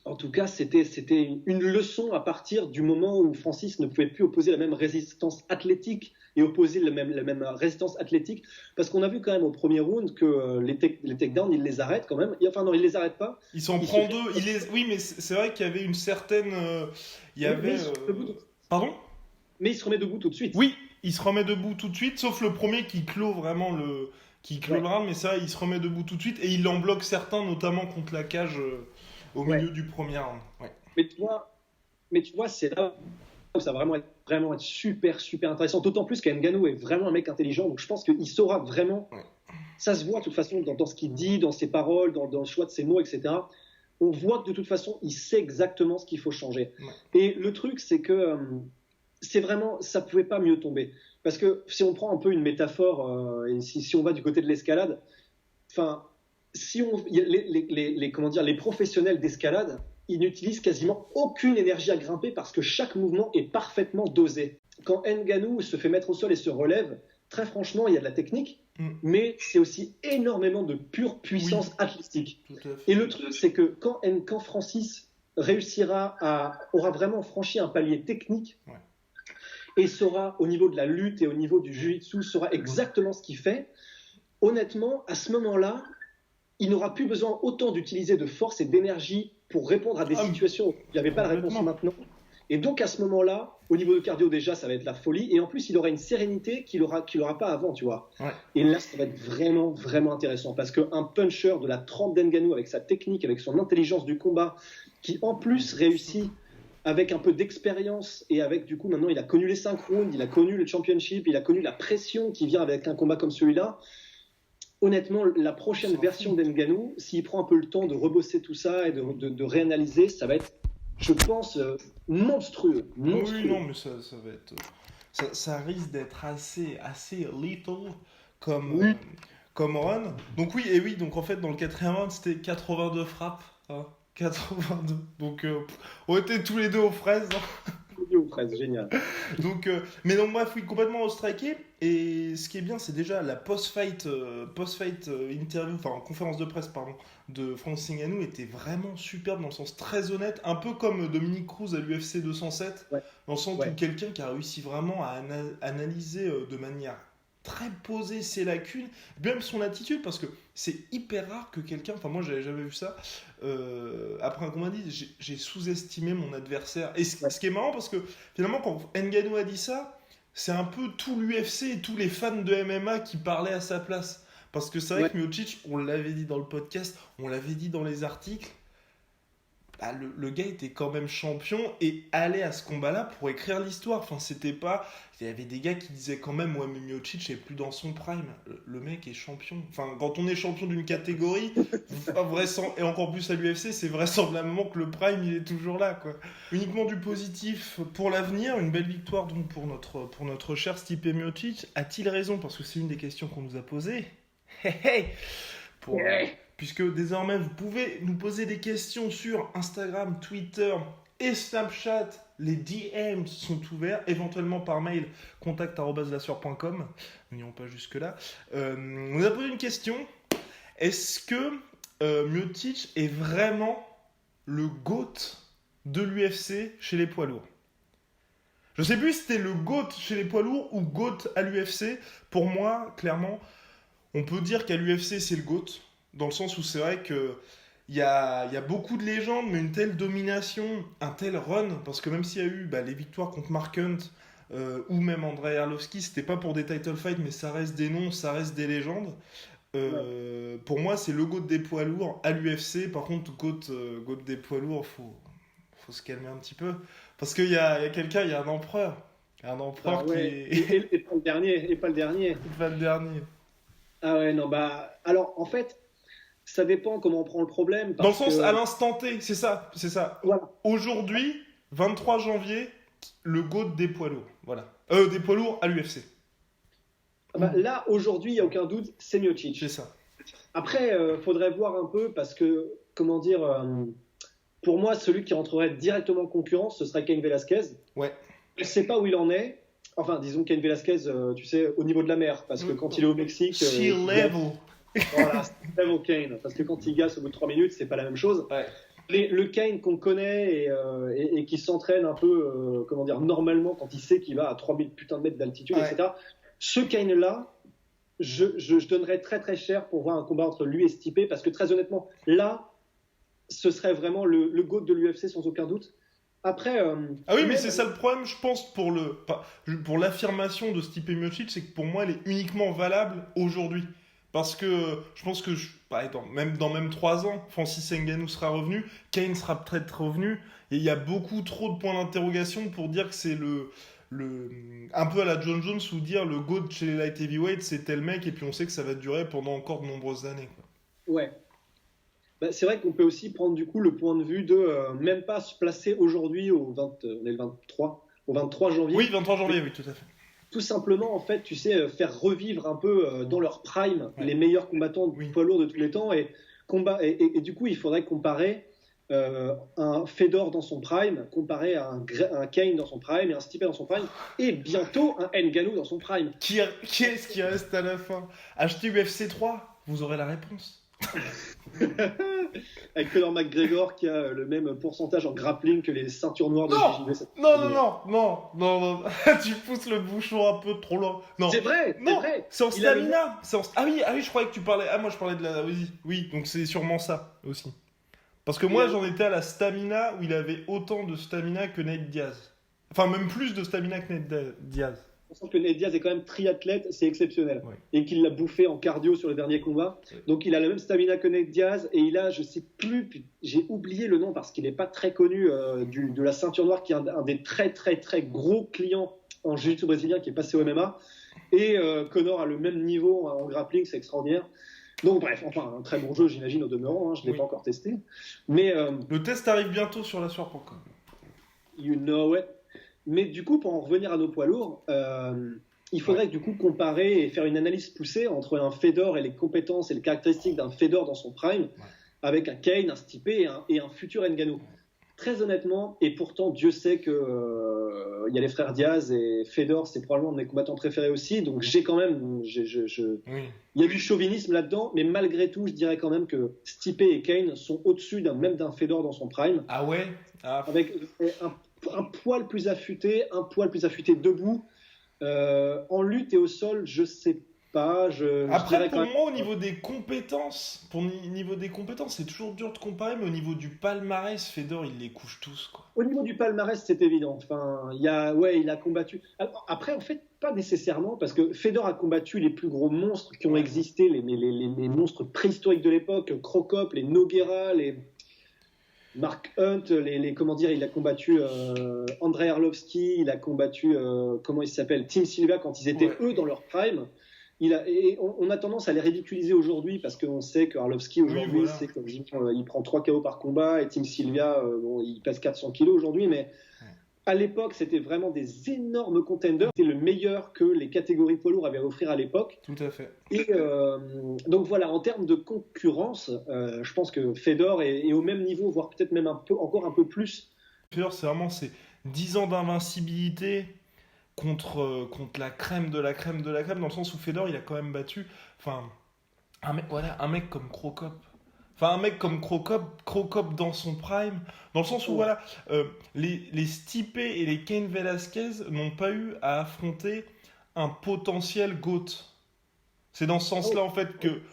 en tout cas, c'était une leçon à partir du moment où Francis ne pouvait plus opposer la même résistance athlétique et opposer la même résistance athlétique, parce qu'on a vu quand même au premier round que les takedowns, il les arrête quand même. Enfin non, il les arrête pas. Il s'en Il se prend fait... deux. Oui, mais c'est vrai qu'il y avait une certaine. Il y Mais avait. Pardon? il se remet debout tout de suite. Oui, il se remet debout tout de suite, sauf le premier qui clôt vraiment qui clôt Ouais. le round, mais ça, il se remet debout tout de suite et il en bloque certains, notamment contre la cage au Ouais. milieu du premier round. Ouais. Mais tu vois, c'est là où ça va vraiment être super, super intéressant. D'autant plus qu'Ngannou est vraiment un mec intelligent, donc je pense qu'il saura vraiment. Ouais. Ça se voit de toute façon dans ce qu'il dit, dans ses paroles, dans le choix de ses mots, etc. On voit que de toute façon, il sait exactement ce qu'il faut changer. Ouais. Et le truc, c'est que c'est vraiment, ça pouvait pas mieux tomber. Parce que si on prend un peu une métaphore, et si on va du côté de l'escalade, enfin, comment dire, les professionnels d'escalade, ils n'utilisent quasiment aucune énergie à grimper parce que chaque mouvement est parfaitement dosé. Quand Ngannou se fait mettre au sol et se relève, très franchement, il y a de la technique, mais c'est aussi énormément de pure puissance athlétique. Tout à fait. Et le truc, c'est que quand Francis aura vraiment franchi un palier technique, et saura, au niveau de la lutte et au niveau du jiu-jitsu, saura exactement ce qu'il fait, honnêtement, à ce moment-là, il n'aura plus besoin autant d'utiliser de force et d'énergie pour répondre à des situations où il n'y avait pas de réponse maintenant. Et donc, à ce moment-là, au niveau de cardio, déjà, ça va être la folie. Et en plus, il aura une sérénité qu'il n'aura pas avant, tu vois. Ouais. Et là, ça va être vraiment, vraiment intéressant. Parce qu'un puncher de la trempe d'Ngannou, avec sa technique, avec son intelligence du combat, qui en plus réussit avec un peu d'expérience et avec, du coup, maintenant, il a connu les 5 rounds, il a connu le championship, il a connu la pression qui vient avec un combat comme celui-là. Honnêtement, la prochaine version d'Ngannou, s'il prend un peu le temps de rebosser tout ça et de réanalyser, ça va être, je pense, monstrueux. Oui, non, mais ça va être. Ça risque d'être assez lethal comme run. Donc, oui, donc en fait, dans le quatrième round, c'était 82 frappes. Hein, 82. Donc, on était tous les deux aux fraises. Hein. Génial. Donc, mais donc bref, oui, complètement ostraqué. Et ce qui est bien, c'est déjà la post-fight interview, enfin conférence de presse, pardon, de Francis Ngannou était vraiment superbe dans le sens très honnête, un peu comme Dominique Cruz à l'UFC 207, dans le sens où quelqu'un qui a réussi vraiment à analyser de manière très posée ses lacunes, même son attitude, parce que c'est hyper rare que quelqu'un, enfin moi j'avais jamais vu ça, après un combat dit j'ai sous-estimé mon adversaire. Et ce qui est marrant, parce que finalement quand Ngannou a dit ça, c'est un peu tout l'UFC et tous les fans de MMA qui parlaient à sa place. Parce que c'est vrai que Miocic, on l'avait dit dans le podcast, on l'avait dit dans les articles, bah, le gars était quand même champion et allait à ce combat-là pour écrire l'histoire. Enfin, c'était pas... Il y avait des gars qui disaient quand même, ouais, mais Miocic est plus dans son prime. Le mec est champion. Enfin, quand on est champion d'une catégorie, et encore plus à l'UFC, c'est vraisemblablement que le prime, il est toujours là, quoi. Uniquement du positif pour l'avenir. Une belle victoire donc pour notre cher Stipe Miocic. A-t-il raison? Parce que c'est une des questions qu'on nous a posées. Puisque désormais vous pouvez nous poser des questions sur Instagram, Twitter et Snapchat. Les DM sont ouverts, éventuellement par mail contact@lasueur.com. Nous n'irons pas jusque-là. On nous a posé une question. Est-ce que Miocic est vraiment le GOAT de l'UFC chez les poids lourds? Je sais plus si c'était le GOAT chez les poids lourds ou GOAT à l'UFC. Pour moi, clairement, on peut dire qu'à l'UFC c'est le GOAT. Dans le sens où c'est vrai qu'il y a beaucoup de légendes, mais une telle domination, un tel run, parce que même s'il y a eu les victoires contre Mark Hunt ou même Andrei Arlovski, c'était pas pour des title fights, mais ça reste des noms, ça reste des légendes. Pour moi, c'est le GOAT des poids lourds à l'UFC. Par contre, GOAT des poids lourds, faut se calmer un petit peu. Parce qu'il y a quelqu'un, il y a un empereur. Un empereur qui Ouais. est Et pas le dernier, et pas le dernier. pas le dernier. Ah ouais, non, bah, alors, en fait, ça dépend comment on prend le problème, Dans le parce sens, à que, l'instant T, c'est ça, c'est ça. voilà. Aujourd'hui, 23 janvier, le GOAT des poids lourds. Voilà. Des poids lourds à l'UFC. Ah bah, là, aujourd'hui, il n'y a aucun doute, c'est Miocic. C'est ça. Après, faudrait voir un peu, parce que, comment dire, pour moi, celui qui rentrerait directement en concurrence, ce serait Cain Velasquez. Ouais. Je ne sais pas où il en est. Enfin, disons Cain Velasquez, tu sais, au niveau de la mer, parce que quand il est au Mexique, Sea il level. voilà, c'est level Kane, parce que quand il gasse au bout de 3 minutes, c'est pas la même chose. Ouais. Le Kane qu'on connaît et qui s'entraîne un peu, comment dire, normalement quand il sait qu'il va à 3000 putains de mètres d'altitude, Ouais. etc. Ce Kane-là, je donnerais très très cher pour voir un combat entre lui et Stipe, parce que très honnêtement, là, ce serait vraiment le GOAT de l'UFC sans aucun doute. Après, Ah oui, mais même- c'est ça le problème, je pense, pour l'affirmation de Stipe Miocic, c'est que pour moi, elle est uniquement valable aujourd'hui. Parce que je pense que, dans même 3 ans, Francis Ngannou sera revenu, Kane sera peut-être revenu, et il y a beaucoup trop de points d'interrogation pour dire que c'est un peu à la John Jones, ou dire le GOAT chez les light heavyweight, c'est tel mec, et puis on sait que ça va durer pendant encore de nombreuses années, quoi. Ouais. Bah, c'est vrai qu'on peut aussi prendre du coup le point de vue de même pas se placer aujourd'hui on est le 23, au 23 janvier. Oui, 23 janvier, oui, tout à fait. Tout simplement, en fait, tu sais, faire revivre un peu dans leur prime Ouais. les meilleurs combattants de Oui. poids lourds de tous les temps et du coup, il faudrait comparer un Fedor dans son prime, comparé à un Kane dans son prime et un Stipe dans son prime et bientôt un Ngannou dans son prime. Qui est-ce qui reste à la fin? Achetez UFC 3, vous aurez la réponse. Avec Conor McGregor qui a le même pourcentage en grappling que les ceintures noires de Non JJB. Non, tu pousses le bouchon un peu trop loin. Non, C'est vrai, c'est non, vrai. c'est en Il avait- stamina. Ah oui, je croyais que tu parlais. Ah, moi je parlais de la. Oui, donc c'est sûrement ça aussi. Parce que moi Il a- j'en étais à la stamina où il avait autant de stamina que Nate Diaz. Enfin, même plus de stamina que Nate Diaz. On sent que Nate Diaz est quand même triathlète, c'est exceptionnel. Ouais. Et qu'il l'a bouffé en cardio sur le dernier combat. Ouais. Donc il a la même stamina que Nate Diaz. Et il a, je sais plus, j'ai oublié le nom parce qu'il n'est pas très connu de la ceinture noire, qui est un des très très très gros clients en jiu-jitsu brésilien qui est passé au MMA. Et Conor a le même niveau en grappling, c'est extraordinaire. Donc bref, enfin un très bon jeu j'imagine au demeurant, hein, je ne l'ai Oui. pas encore testé. Mais Le test arrive bientôt sur la sueur.com. you know it. Mais du coup, pour en revenir à nos poids lourds, il faudrait du coup comparer et faire une analyse poussée entre un Fedor et les compétences et les caractéristiques d'un Fedor dans son prime, avec un Kane, un Stipe et un futur Ngannou. Très honnêtement, et pourtant Dieu sait que il y a les frères Diaz et Fedor, c'est probablement mes combattants préférés aussi, donc j'ai quand même, Oui. il y a du chauvinisme là-dedans, mais malgré tout, je dirais quand même que Stipe et Kane sont au-dessus même d'un Fedor dans son prime, Ah ouais? Ah, avec un poil plus affûté debout. En lutte et au sol, je sais pas. Je Après, dirais pour quand même- moi, au niveau des compétences, c'est toujours dur de comparer, mais au niveau du palmarès, Fedor, il les couche tous, quoi. Au niveau du palmarès, c'est évident. Enfin, il a combattu. Alors, après, en fait, pas nécessairement, parce que Fedor a combattu les plus gros monstres qui ont existé, les monstres préhistoriques de l'époque, Crocop, les Nogueira, les Mark Hunt, comment dire, il a combattu Andrei Arlovski, il a combattu, comment il s'appelle, Tim Sylvia quand ils étaient eux dans leur prime. On a tendance à les ridiculiser aujourd'hui parce qu'on sait que Arlovski aujourd'hui, voilà. c'est comme il prend 3 KO par combat et Tim Sylvia, il pèse 400 kilos aujourd'hui, mais à l'époque, c'était vraiment des énormes contenders. C'était le meilleur que les catégories poids lourds avaient à offrir à l'époque. Tout à fait. Et donc voilà, en termes de concurrence, je pense que Fedor est au même niveau, voire peut-être même encore un peu plus. Fedor, c'est 10 ans d'invincibilité contre la crème de la crème de la crème, dans le sens où Fedor, il a quand même battu, enfin, un mec comme Crocop. Enfin, un mec comme Crocop dans son prime, dans le sens où, voilà, les Stipe et les Cain Velasquez n'ont pas eu à affronter un potentiel GOAT. C'est dans ce sens-là, en fait,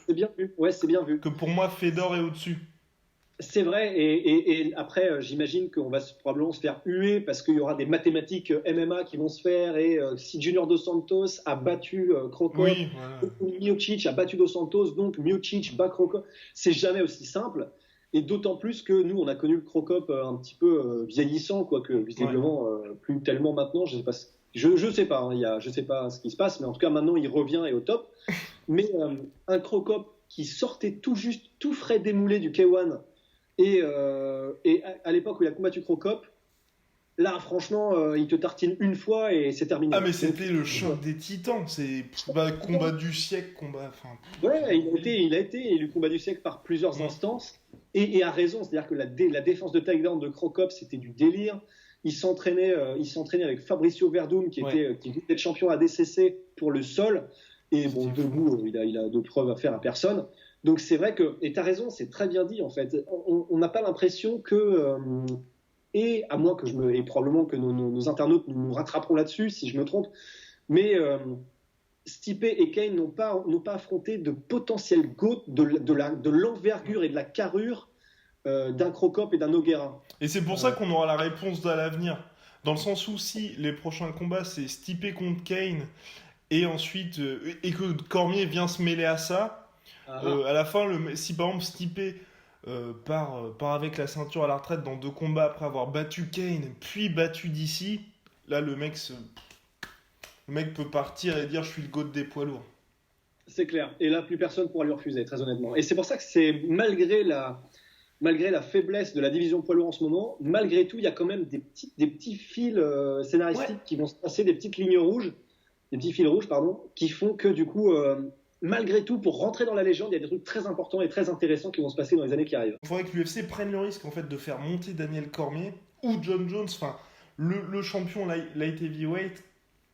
C'est bien vu. Ouais, c'est bien vu. que pour moi, Fedor est au-dessus. C'est vrai, et après, j'imagine qu'on va probablement se faire huer parce qu'il y aura des mathématiques MMA qui vont se faire, et si Junior Dos Santos a battu Crocop, Oui, voilà. ou Miocic a battu Dos Santos, donc Miocic bat Crocop, c'est jamais aussi simple. Et d'autant plus que nous, on a connu le Crocop un petit peu vieillissant, quoique visiblement plus tellement maintenant. Je sais pas, je sais pas, hein, je sais pas ce qui se passe, mais en tout cas maintenant il revient et au top. Mais un Crocop qui sortait tout juste, tout frais démoulé du K1 et à l'époque où il a combattu Crocop, là franchement il te tartine une fois et c'est terminé. Ah mais c'était le choc des titans, c'est combat du siècle, enfin. Ouais, il a été élu combat du siècle par plusieurs instances et a raison, c'est-à-dire que la défense de takedown de Crocop c'était du délire. Il s'entraînait avec Fabricio Verdum qui était champion ADCC pour le sol et bon debout il a de preuves à faire à personne. Donc c'est vrai que, et tu as raison, c'est très bien dit en fait. On n'a pas l'impression que et à moins que et probablement que nos internautes nous rattraperont là-dessus si je me trompe, mais Stipe et Kane n'ont pas affronté de potentiel GOAT de l'envergure et de la carrure d'un Crocop et d'un Nogueira. Et c'est pour ça qu'on aura la réponse à l'avenir. Dans le sens où si les prochains combats c'est Stipe contre Kane et ensuite et que Cormier vient se mêler à ça, à la fin si par exemple Stipe part avec la ceinture à la retraite dans 2 combats après avoir battu Kane puis battu DC, là le mec peut partir et dire je suis le GOAT des poids lourds. C'est clair. Et là plus personne pourra lui refuser, très honnêtement. Et c'est pour ça que c'est malgré la faiblesse de la division poids lourd en ce moment, malgré tout, il y a quand même des petits fils scénaristiques qui vont se passer, des petites lignes rouges, des petits fils rouges, pardon, qui font que du coup, malgré tout, pour rentrer dans la légende, il y a des trucs très importants et très intéressants qui vont se passer dans les années qui arrivent. Il faudrait que l'UFC prenne le risque en fait de faire monter Daniel Cormier ou John Jones, enfin le champion light heavyweight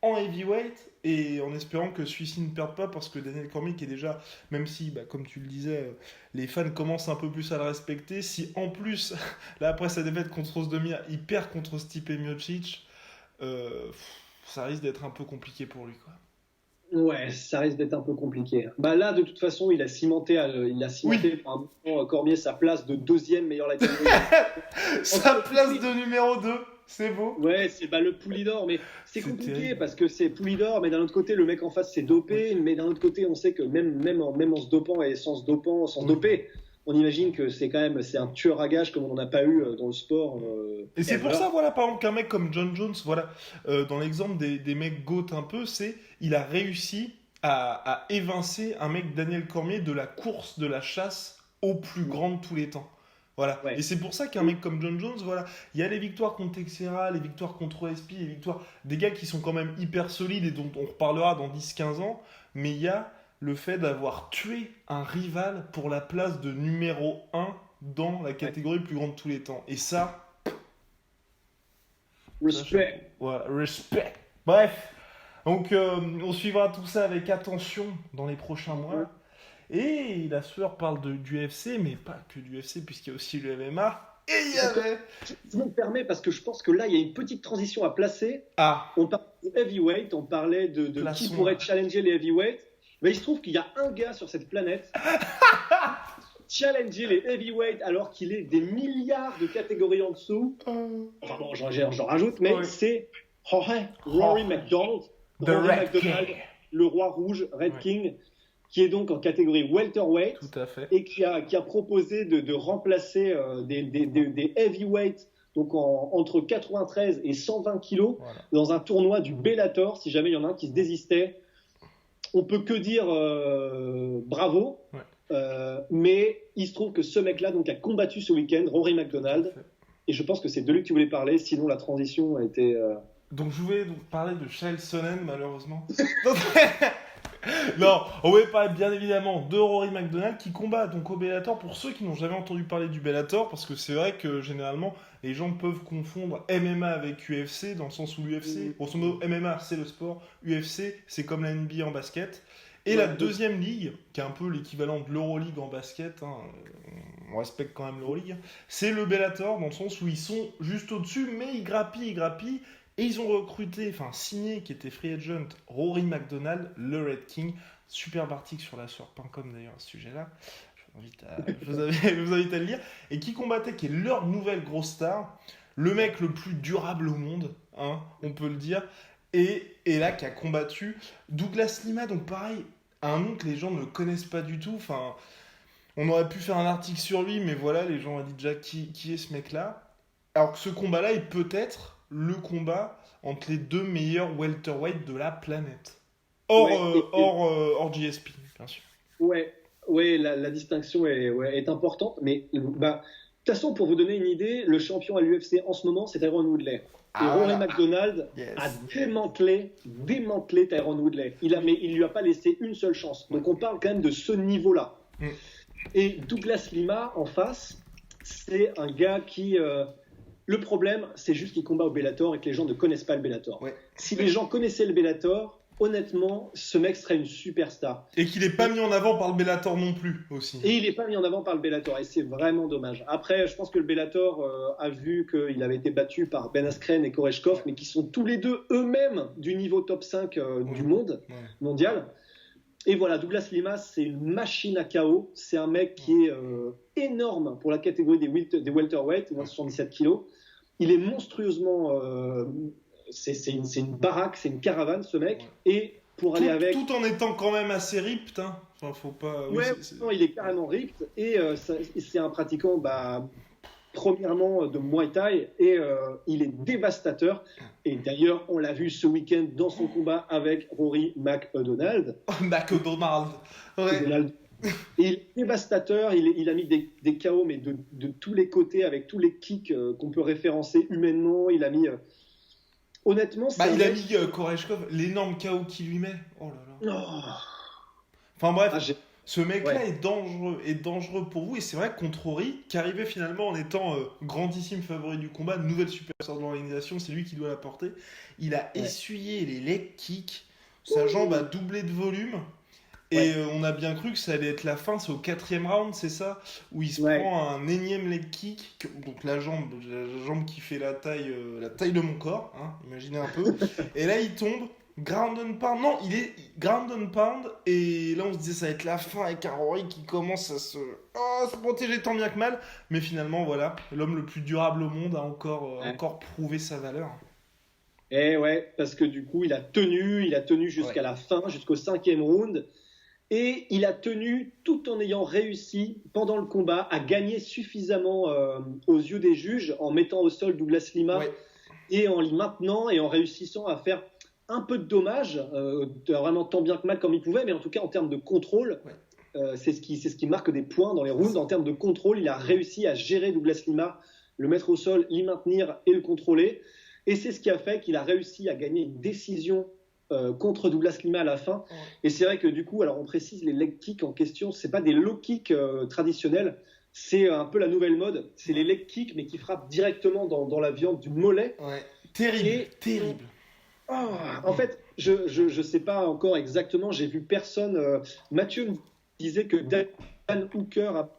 en heavyweight, et en espérant que celui-ci ne perde pas, parce que Daniel Cormier qui est déjà, même si comme tu le disais, les fans commencent un peu plus à le respecter, si en plus là après sa défaite contre Ozdemir il perd contre Stipe Miocic, ça risque d'être un peu compliqué pour lui quoi. Ouais, ça risque d'être un peu compliqué. Là, de toute façon, il a cimenté par un moment, Cormier sa place de 2e meilleur light heavyweight. Sa place de numéro 2. C'est beau. Ouais, c'est le Poulidor, mais c'est compliqué terrible. Parce que c'est Poulidor, mais d'un autre côté, le mec en face c'est dopé, mais d'un autre côté, on sait que même en se dopant et sans se doper, on imagine que c'est un tueur à gages comme on n'en a pas eu dans le sport. Et c'est pour ça, par exemple, qu'un mec comme John Jones, dans l'exemple des mecs GOAT un peu, il a réussi à évincer un mec Daniel Cormier de la course, de la chasse au plus grand de tous les temps. Voilà. Ouais. Et c'est pour ça qu'un mec comme John Jones, il y a les victoires contre Texera, les victoires contre OSP, les victoires des gars qui sont quand même hyper solides et dont on reparlera dans 10-15 ans, mais il y a le fait d'avoir tué un rival pour la place de numéro 1 dans la catégorie plus grande de tous les temps. Et ça... Respect. Respect. Bref, donc on suivra tout ça avec attention dans les prochains mois. Et la sueur parle du UFC, mais pas que du UFC, puisqu'il y a aussi le MMA. Et il y avait... Je me permets, parce que je pense que là, il y a une petite transition à placer. On parlait de heavyweight, on parlait de qui pourrait challenger les heavyweights. Mais il se trouve qu'il y a un gars sur cette planète challenger les heavyweights alors qu'il est des milliards de catégories en dessous. Enfin bon, j'en rajoute, mais c'est Rory McDonald. Le roi rouge, Red King, qui est donc en catégorie welterweight. Tout à fait. Et qui a proposé de remplacer des heavyweights, donc entre 93 et 120 kilos, dans un tournoi du Bellator, si jamais il y en a un qui se désistait. On peut que dire bravo, mais il se trouve que ce mec-là donc, a combattu ce week-end, Rory McDonald, et je pense que c'est de lui que tu voulais parler, sinon la transition a été... Donc je voulais parler de Chael Sonnen, malheureusement. Non, on va parler bien évidemment de Rory McDonald qui combat donc au Bellator. Pour ceux qui n'ont jamais entendu parler du Bellator, parce que c'est vrai que généralement les gens peuvent confondre MMA avec UFC, dans le sens où l'UFC, grosso modo MMA c'est le sport, UFC c'est comme la NBA en basket. Et la deuxième ligue, qui est un peu l'équivalent de l'Euroleague en basket, on respecte quand même l'Euroleague, c'est le Bellator, dans le sens où ils sont juste au-dessus, mais ils grappillent. Et ils ont recruté, signé, qui était free agent, Rory McDonald, le Red King. Superbe article sur lasueur.com d'ailleurs à ce sujet-là. Je vous invite à le lire. Et qui combattait, qui est leur nouvelle grosse star. Le mec le plus durable au monde, on peut le dire. Et là, qui a combattu Douglas Lima. Donc pareil, un nom que les gens ne connaissent pas du tout. On aurait pu faire un article sur lui, mais voilà, les gens ont dit déjà qui est ce mec-là. Alors que ce combat-là est peut-être le combat entre les deux meilleurs welterweight de la planète. Ouais, Hors GSP, bien sûr. ouais, ouais, la distinction est importante, mais bah, de toute façon, pour vous donner une idée, le champion à l'UFC en ce moment, c'est Tyron Woodley. Et Rory Voilà. McDonald Yes. a démantelé Tyron Woodley. Mais il lui a pas laissé une seule chance. Donc on parle quand même de ce niveau-là. Mm. Et Douglas Lima, en face, c'est un gars qui... le problème, c'est juste qu'il combat au Bellator et que les gens ne connaissent pas le Bellator. Ouais. Si les gens connaissaient le Bellator, honnêtement, ce mec serait une superstar. Et qu'il n'est pas mis en avant par le Bellator non plus, aussi. Et il n'est pas mis en avant par le Bellator, et c'est vraiment dommage. Après, je pense que le Bellator a vu qu'il avait été battu par Ben Askren et Koreshkov, mais qui sont tous les deux eux-mêmes du niveau top 5 du monde, mondial. Et voilà, Douglas Lima, c'est une machine à KO. C'est un mec qui est énorme pour la catégorie des welterweight, moins de 77 kilos. Il est monstrueusement... c'est une baraque, c'est une caravane, ce mec. Et pour aller avec... Tout en étant quand même assez ripped, hein. Enfin, faut pas... Ouais, non, il est carrément ripped. Et c'est un pratiquant, premièrement, de Muay Thai. Et il est dévastateur. Et d'ailleurs, on l'a vu ce week-end dans son combat avec Rory McDonald. McDonald. Ouais. Et il est dévastateur, il a mis des KO mais de tous les côtés avec tous les kicks qu'on peut référencer humainement. Il a mis honnêtement, il a mis Koreshkov, l'énorme KO qu'il lui met. Oh là là. Oh. Enfin bref, ce mec-là Ouais. est dangereux pour vous. Et c'est vrai que contre Rory, qui arrivait finalement en étant grandissime favori du combat, nouvelle superstar de l'organisation, c'est lui qui doit la porter. Il a essuyé les leg kicks, sa jambe a doublé de volume. Et on a bien cru que ça allait être la fin, c'est au 4e round, c'est ça, où il se prend un énième leg kick, donc la jambe qui fait la taille de mon corps, hein, imaginez un peu. Et là il tombe, ground and pound, non, il est ground and pound, et là on se disait ça va être la fin avec un Rory qui commence à se protéger tant bien que mal, mais finalement voilà, l'homme le plus durable au monde a encore prouvé sa valeur. Et ouais, parce que du coup il a tenu jusqu'à la fin, jusqu'au 5e round. Et il a tenu tout en ayant réussi pendant le combat à gagner suffisamment aux yeux des juges en mettant au sol Douglas Lima et en l'y maintenant et en réussissant à faire un peu de dommages, vraiment tant bien que mal comme il pouvait, mais en tout cas en termes de contrôle, c'est ce qui marque des points dans les rounds. En termes de contrôle, il a réussi à gérer Douglas Lima, le mettre au sol, l'y maintenir et le contrôler. Et c'est ce qui a fait qu'il a réussi à gagner une décision contre Douglas Lima à la fin. Et c'est vrai que du coup, alors on précise, les leg kicks en question, c'est pas des low kicks traditionnels, c'est un peu la nouvelle mode. C'est les leg kicks, mais qui frappent directement dans la viande du mollet. Ouais. Terrible. En fait, je sais pas encore exactement, j'ai vu personne. Mathieu me disait que Dan Hooker a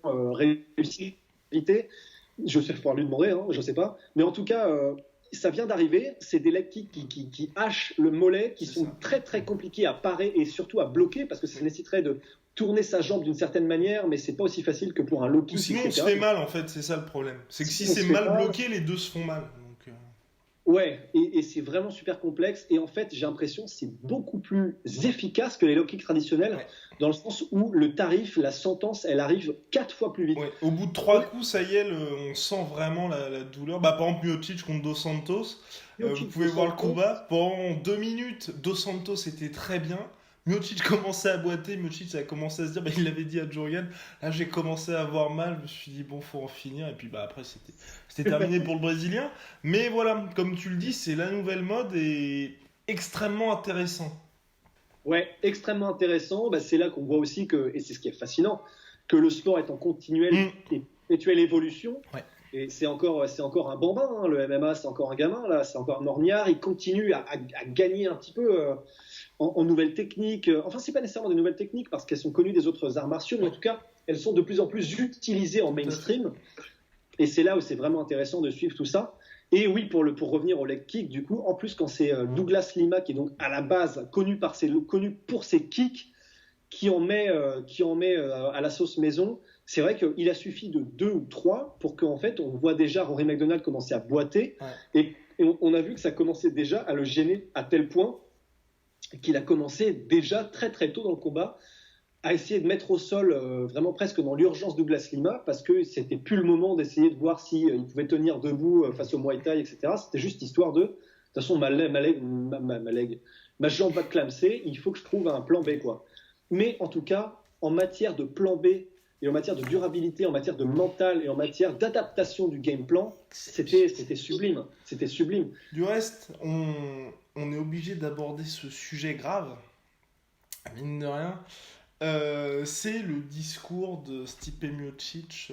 réussi. Je sais pas lui demander, hein, je sais pas. Mais en tout cas, ça vient d'arriver. C'est des leg kicks qui hachent le mollet, qui sont très très compliqués à parer et surtout à bloquer parce que ça nécessiterait de tourner sa jambe d'une certaine manière, mais c'est pas aussi facile que pour un low kick. Ou sinon, on se fait mal en fait, c'est ça le problème. C'est que si on c'est se fait mal mal. bloqué, les deux se font mal. Donc, Ouais, et c'est vraiment super complexe. Et en fait, j'ai l'impression que c'est beaucoup plus efficace que les low kicks traditionnels, dans le sens où le tarif, la sentence, elle arrive 4 fois plus vite. Ouais. Au bout de 3 coups, ça y est, on sent vraiment la douleur. Par exemple, Miocic contre Dos Santos. Vous pouvez voir le combat. Pendant 2 minutes, Dos Santos était très bien. Miocic commençait à boiter, Miocic a commencé à se dire, il l'avait dit à Djurgan, là j'ai commencé à avoir mal, je me suis dit bon faut en finir, et puis après c'était terminé pour le Brésilien. Mais voilà, comme tu le dis, c'est la nouvelle mode et extrêmement intéressant. Ouais, extrêmement intéressant. C'est là qu'on voit aussi que, et c'est ce qui est fascinant, que le sport est en continuelle et perpétuelle évolution. Ouais. Et c'est encore un bambin, hein. Le MMA c'est encore un gamin, là, c'est encore un orgnard, il continue à gagner un petit peu en nouvelles techniques. Enfin, c'est pas nécessairement des nouvelles techniques parce qu'elles sont connues des autres arts martiaux, mais en tout cas, elles sont de plus en plus utilisées en mainstream. Et c'est là où c'est vraiment intéressant de suivre tout ça. Et oui, pour revenir au leg kick, du coup, en plus, quand c'est Douglas Lima, qui est donc à la base connu pour ses kicks, qui en met à la sauce maison, c'est vrai qu'il a suffi de 2 ou 3 pour qu'en fait, on voit déjà Rory McDonald commencer à boiter. Ouais. Et on a vu que ça commençait déjà à le gêner à tel point qu'il a commencé déjà très très tôt dans le combat à essayer de mettre au sol vraiment presque dans l'urgence Douglas Lima parce que c'était plus le moment d'essayer de voir si il pouvait tenir debout face au Muay Thai, etc. C'était juste histoire de toute façon ma jambe va clamser, il faut que je trouve un plan B quoi. Mais en tout cas, en matière de plan B et en matière de durabilité, en matière de mental et en matière d'adaptation du game plan, c'était sublime. C'était sublime. Du reste, on est obligé d'aborder ce sujet grave, mine de rien. C'est le discours de Stipe Miocic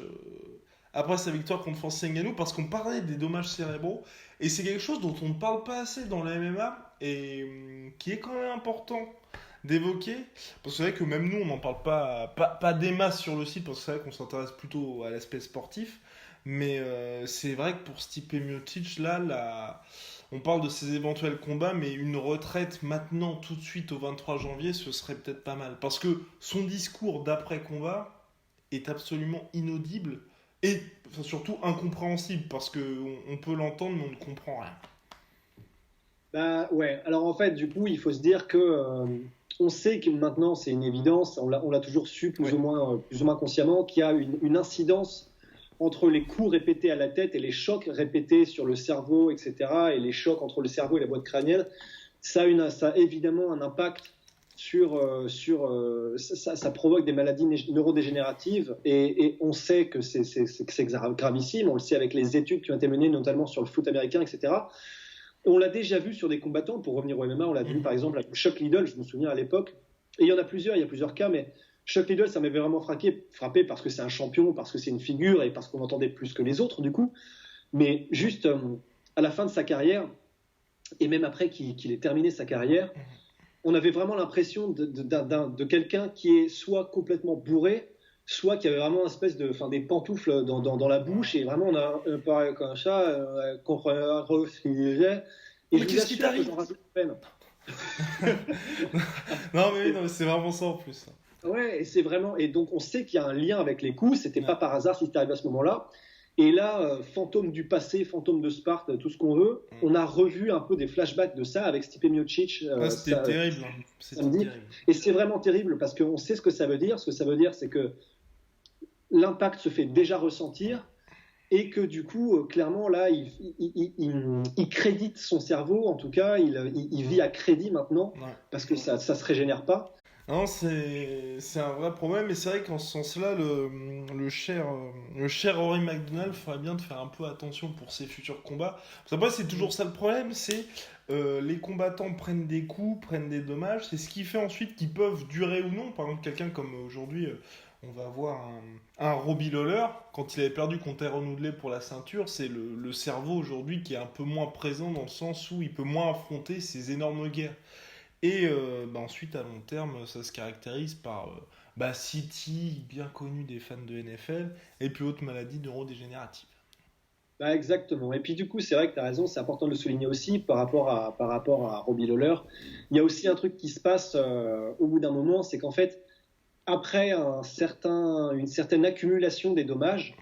après sa victoire contre Francis Ngannou, parce qu'on parlait des dommages cérébraux, et c'est quelque chose dont on ne parle pas assez dans le MMA, et qui est quand même important d'évoquer, parce que c'est vrai que même nous on n'en parle pas des masses sur le site, parce que c'est vrai qu'on s'intéresse plutôt à l'aspect sportif, mais c'est vrai que pour Stipe Miocic, là, on parle de ses éventuels combats, mais une retraite maintenant, tout de suite au 23 janvier, ce serait peut-être pas mal. Parce que son discours d'après-combat est absolument inaudible et enfin, surtout incompréhensible, parce qu'on peut l'entendre, mais on ne comprend rien. Bah ouais, alors en fait, du coup, il faut se dire que on sait que maintenant, c'est une évidence, on l'a toujours su plus ou moins consciemment, qu'il y a une incidence entre les coups répétés à la tête et les chocs répétés sur le cerveau, etc., et les chocs entre le cerveau et la boîte crânienne, ça a évidemment un impact ça provoque des maladies neurodégénératives, et on sait que c'est gravissime, on le sait avec les études qui ont été menées notamment sur le foot américain, etc. On l'a déjà vu sur des combattants, pour revenir au MMA, on l'a vu par exemple avec Chuck Liddell, je me souviens à l'époque, et il y a plusieurs cas, mais Chuck Liddell, ça m'avait vraiment frappé parce que c'est un champion, parce que c'est une figure et parce qu'on entendait plus que les autres du coup. Mais juste à la fin de sa carrière, et même après qu'il ait terminé sa carrière, on avait vraiment l'impression de quelqu'un qui est soit complètement bourré, soit qui avait vraiment une espèce des pantoufles dans la bouche, et vraiment on a pareil comme ça, comprenez ce qu'il disait. Et mais qu'est-ce qui t'arrive? Non mais c'est vraiment ça en plus. Ouais, et c'est vraiment, et donc on sait qu'il y a un lien avec les coups, c'était pas par hasard si c'était arrivé à ce moment-là. Et là, fantôme du passé, fantôme de Sparte, tout ce qu'on veut, on a revu un peu des flashbacks de ça avec Stipe Miocic. C'était terrible. C'était terrible. Et c'est vraiment terrible parce qu'on sait ce que ça veut dire. Ce que ça veut dire, c'est que l'impact se fait déjà ressentir, et que du coup, clairement, là, il crédite son cerveau, en tout cas, il vit à crédit maintenant, parce que ça se régénère pas. Non, c'est un vrai problème, et c'est vrai qu'en ce sens-là, le cher Rory McDonald, il faudrait bien de faire un peu attention pour ses futurs combats. Parce qu'après, c'est toujours ça le problème, c'est les combattants prennent des coups, prennent des dommages, c'est ce qui fait ensuite qu'ils peuvent durer ou non. Par exemple, quelqu'un comme aujourd'hui, on va avoir un Robbie Lawler, quand il avait perdu contre Tyron Woodley pour la ceinture, c'est le cerveau aujourd'hui qui est un peu moins présent, dans le sens où il peut moins affronter ces énormes guerres. Et ensuite, à long terme, ça se caractérise par City, bien connu des fans de NFL, et puis autres maladies neurodégénératives. Bah exactement. Et puis du coup, c'est vrai que tu as raison, c'est important de le souligner aussi par rapport à Robbie Lawler. Il y a aussi un truc qui se passe au bout d'un moment, c'est qu'en fait, après une certaine accumulation des dommages,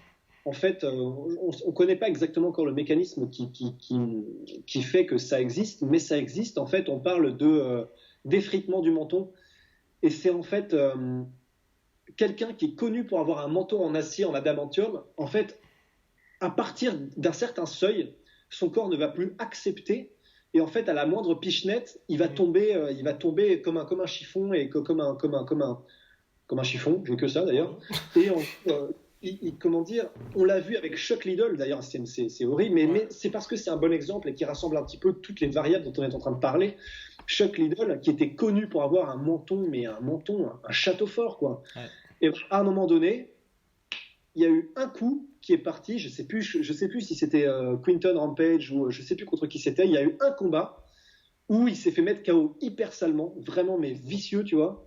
en fait, on ne connaît pas exactement encore le mécanisme qui fait que ça existe, mais ça existe. En fait, on parle d'effritement du menton. Et c'est en fait quelqu'un qui est connu pour avoir un menton en acier, en adamantium. En fait, à partir d'un certain seuil, son corps ne va plus accepter. Et en fait, à la moindre pichenette, il va tomber comme un chiffon, et comme un chiffon, j'ai que ça d'ailleurs. Et comment dire, on l'a vu avec Chuck Liddell, d'ailleurs c'est horrible, mais c'est parce que c'est un bon exemple et qui rassemble un petit peu toutes les variables dont on est en train de parler. Chuck Liddell, qui était connu pour avoir un menton, un château fort, quoi. Ouais. Et à un moment donné, il y a eu un coup qui est parti, je sais plus si c'était Quinton Rampage ou je sais plus contre qui c'était, il y a eu un combat où il s'est fait mettre KO hyper salement, vraiment mais vicieux, tu vois.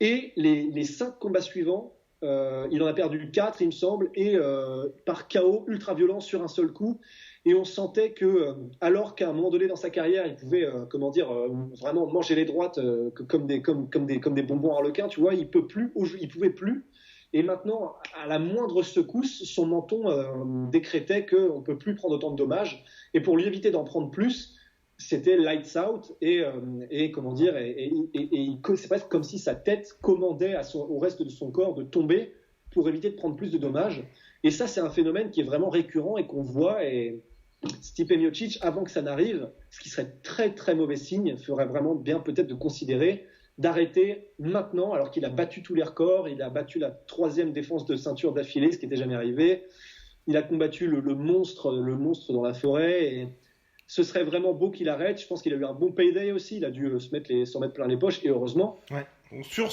Et les 5 combats suivants, il en a perdu 4, il me semble, et par KO ultra violent sur un seul coup. Et on sentait que, alors qu'à un moment donné dans sa carrière, il pouvait, vraiment manger les droites comme des bonbons harlequins, tu vois, il pouvait plus. Et maintenant, à la moindre secousse, son menton décrétait qu'on ne peut plus prendre autant de dommages. Et pour lui éviter d'en prendre plus, c'était lights out et comment dire, c'est presque comme si sa tête commandait au reste de son corps de tomber pour éviter de prendre plus de dommages. Et ça, c'est un phénomène qui est vraiment récurrent et qu'on voit. Et Stipe Miocic, avant que ça n'arrive, ce qui serait très très mauvais signe, ferait vraiment bien peut-être de considérer d'arrêter maintenant, alors qu'il a battu tous les records, il a battu la 3e défense de ceinture d'affilée, ce qui n'était jamais arrivé. Il a combattu le monstre dans la forêt. Et ce serait vraiment beau qu'il arrête. Je pense qu'il a eu un bon payday aussi. Il a dû s'en mettre plein les poches, et heureusement. Ouais. Donc sur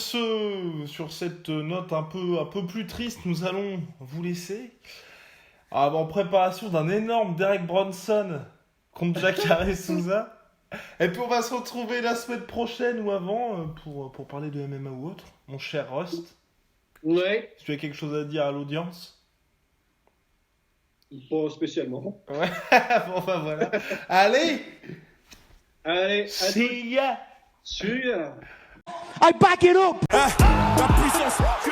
cette note un peu plus triste, nous allons vous laisser. En préparation d'un énorme Derek Bronson contre Jacare Souza. Et puis on va se retrouver la semaine prochaine ou avant pour parler de MMA ou autre. Mon cher Rust. Ouais. Si tu as quelque chose à dire à l'audience. Pas spécialement. Ouais. Bon voilà. Allez. See ya. I back it up. La puissance que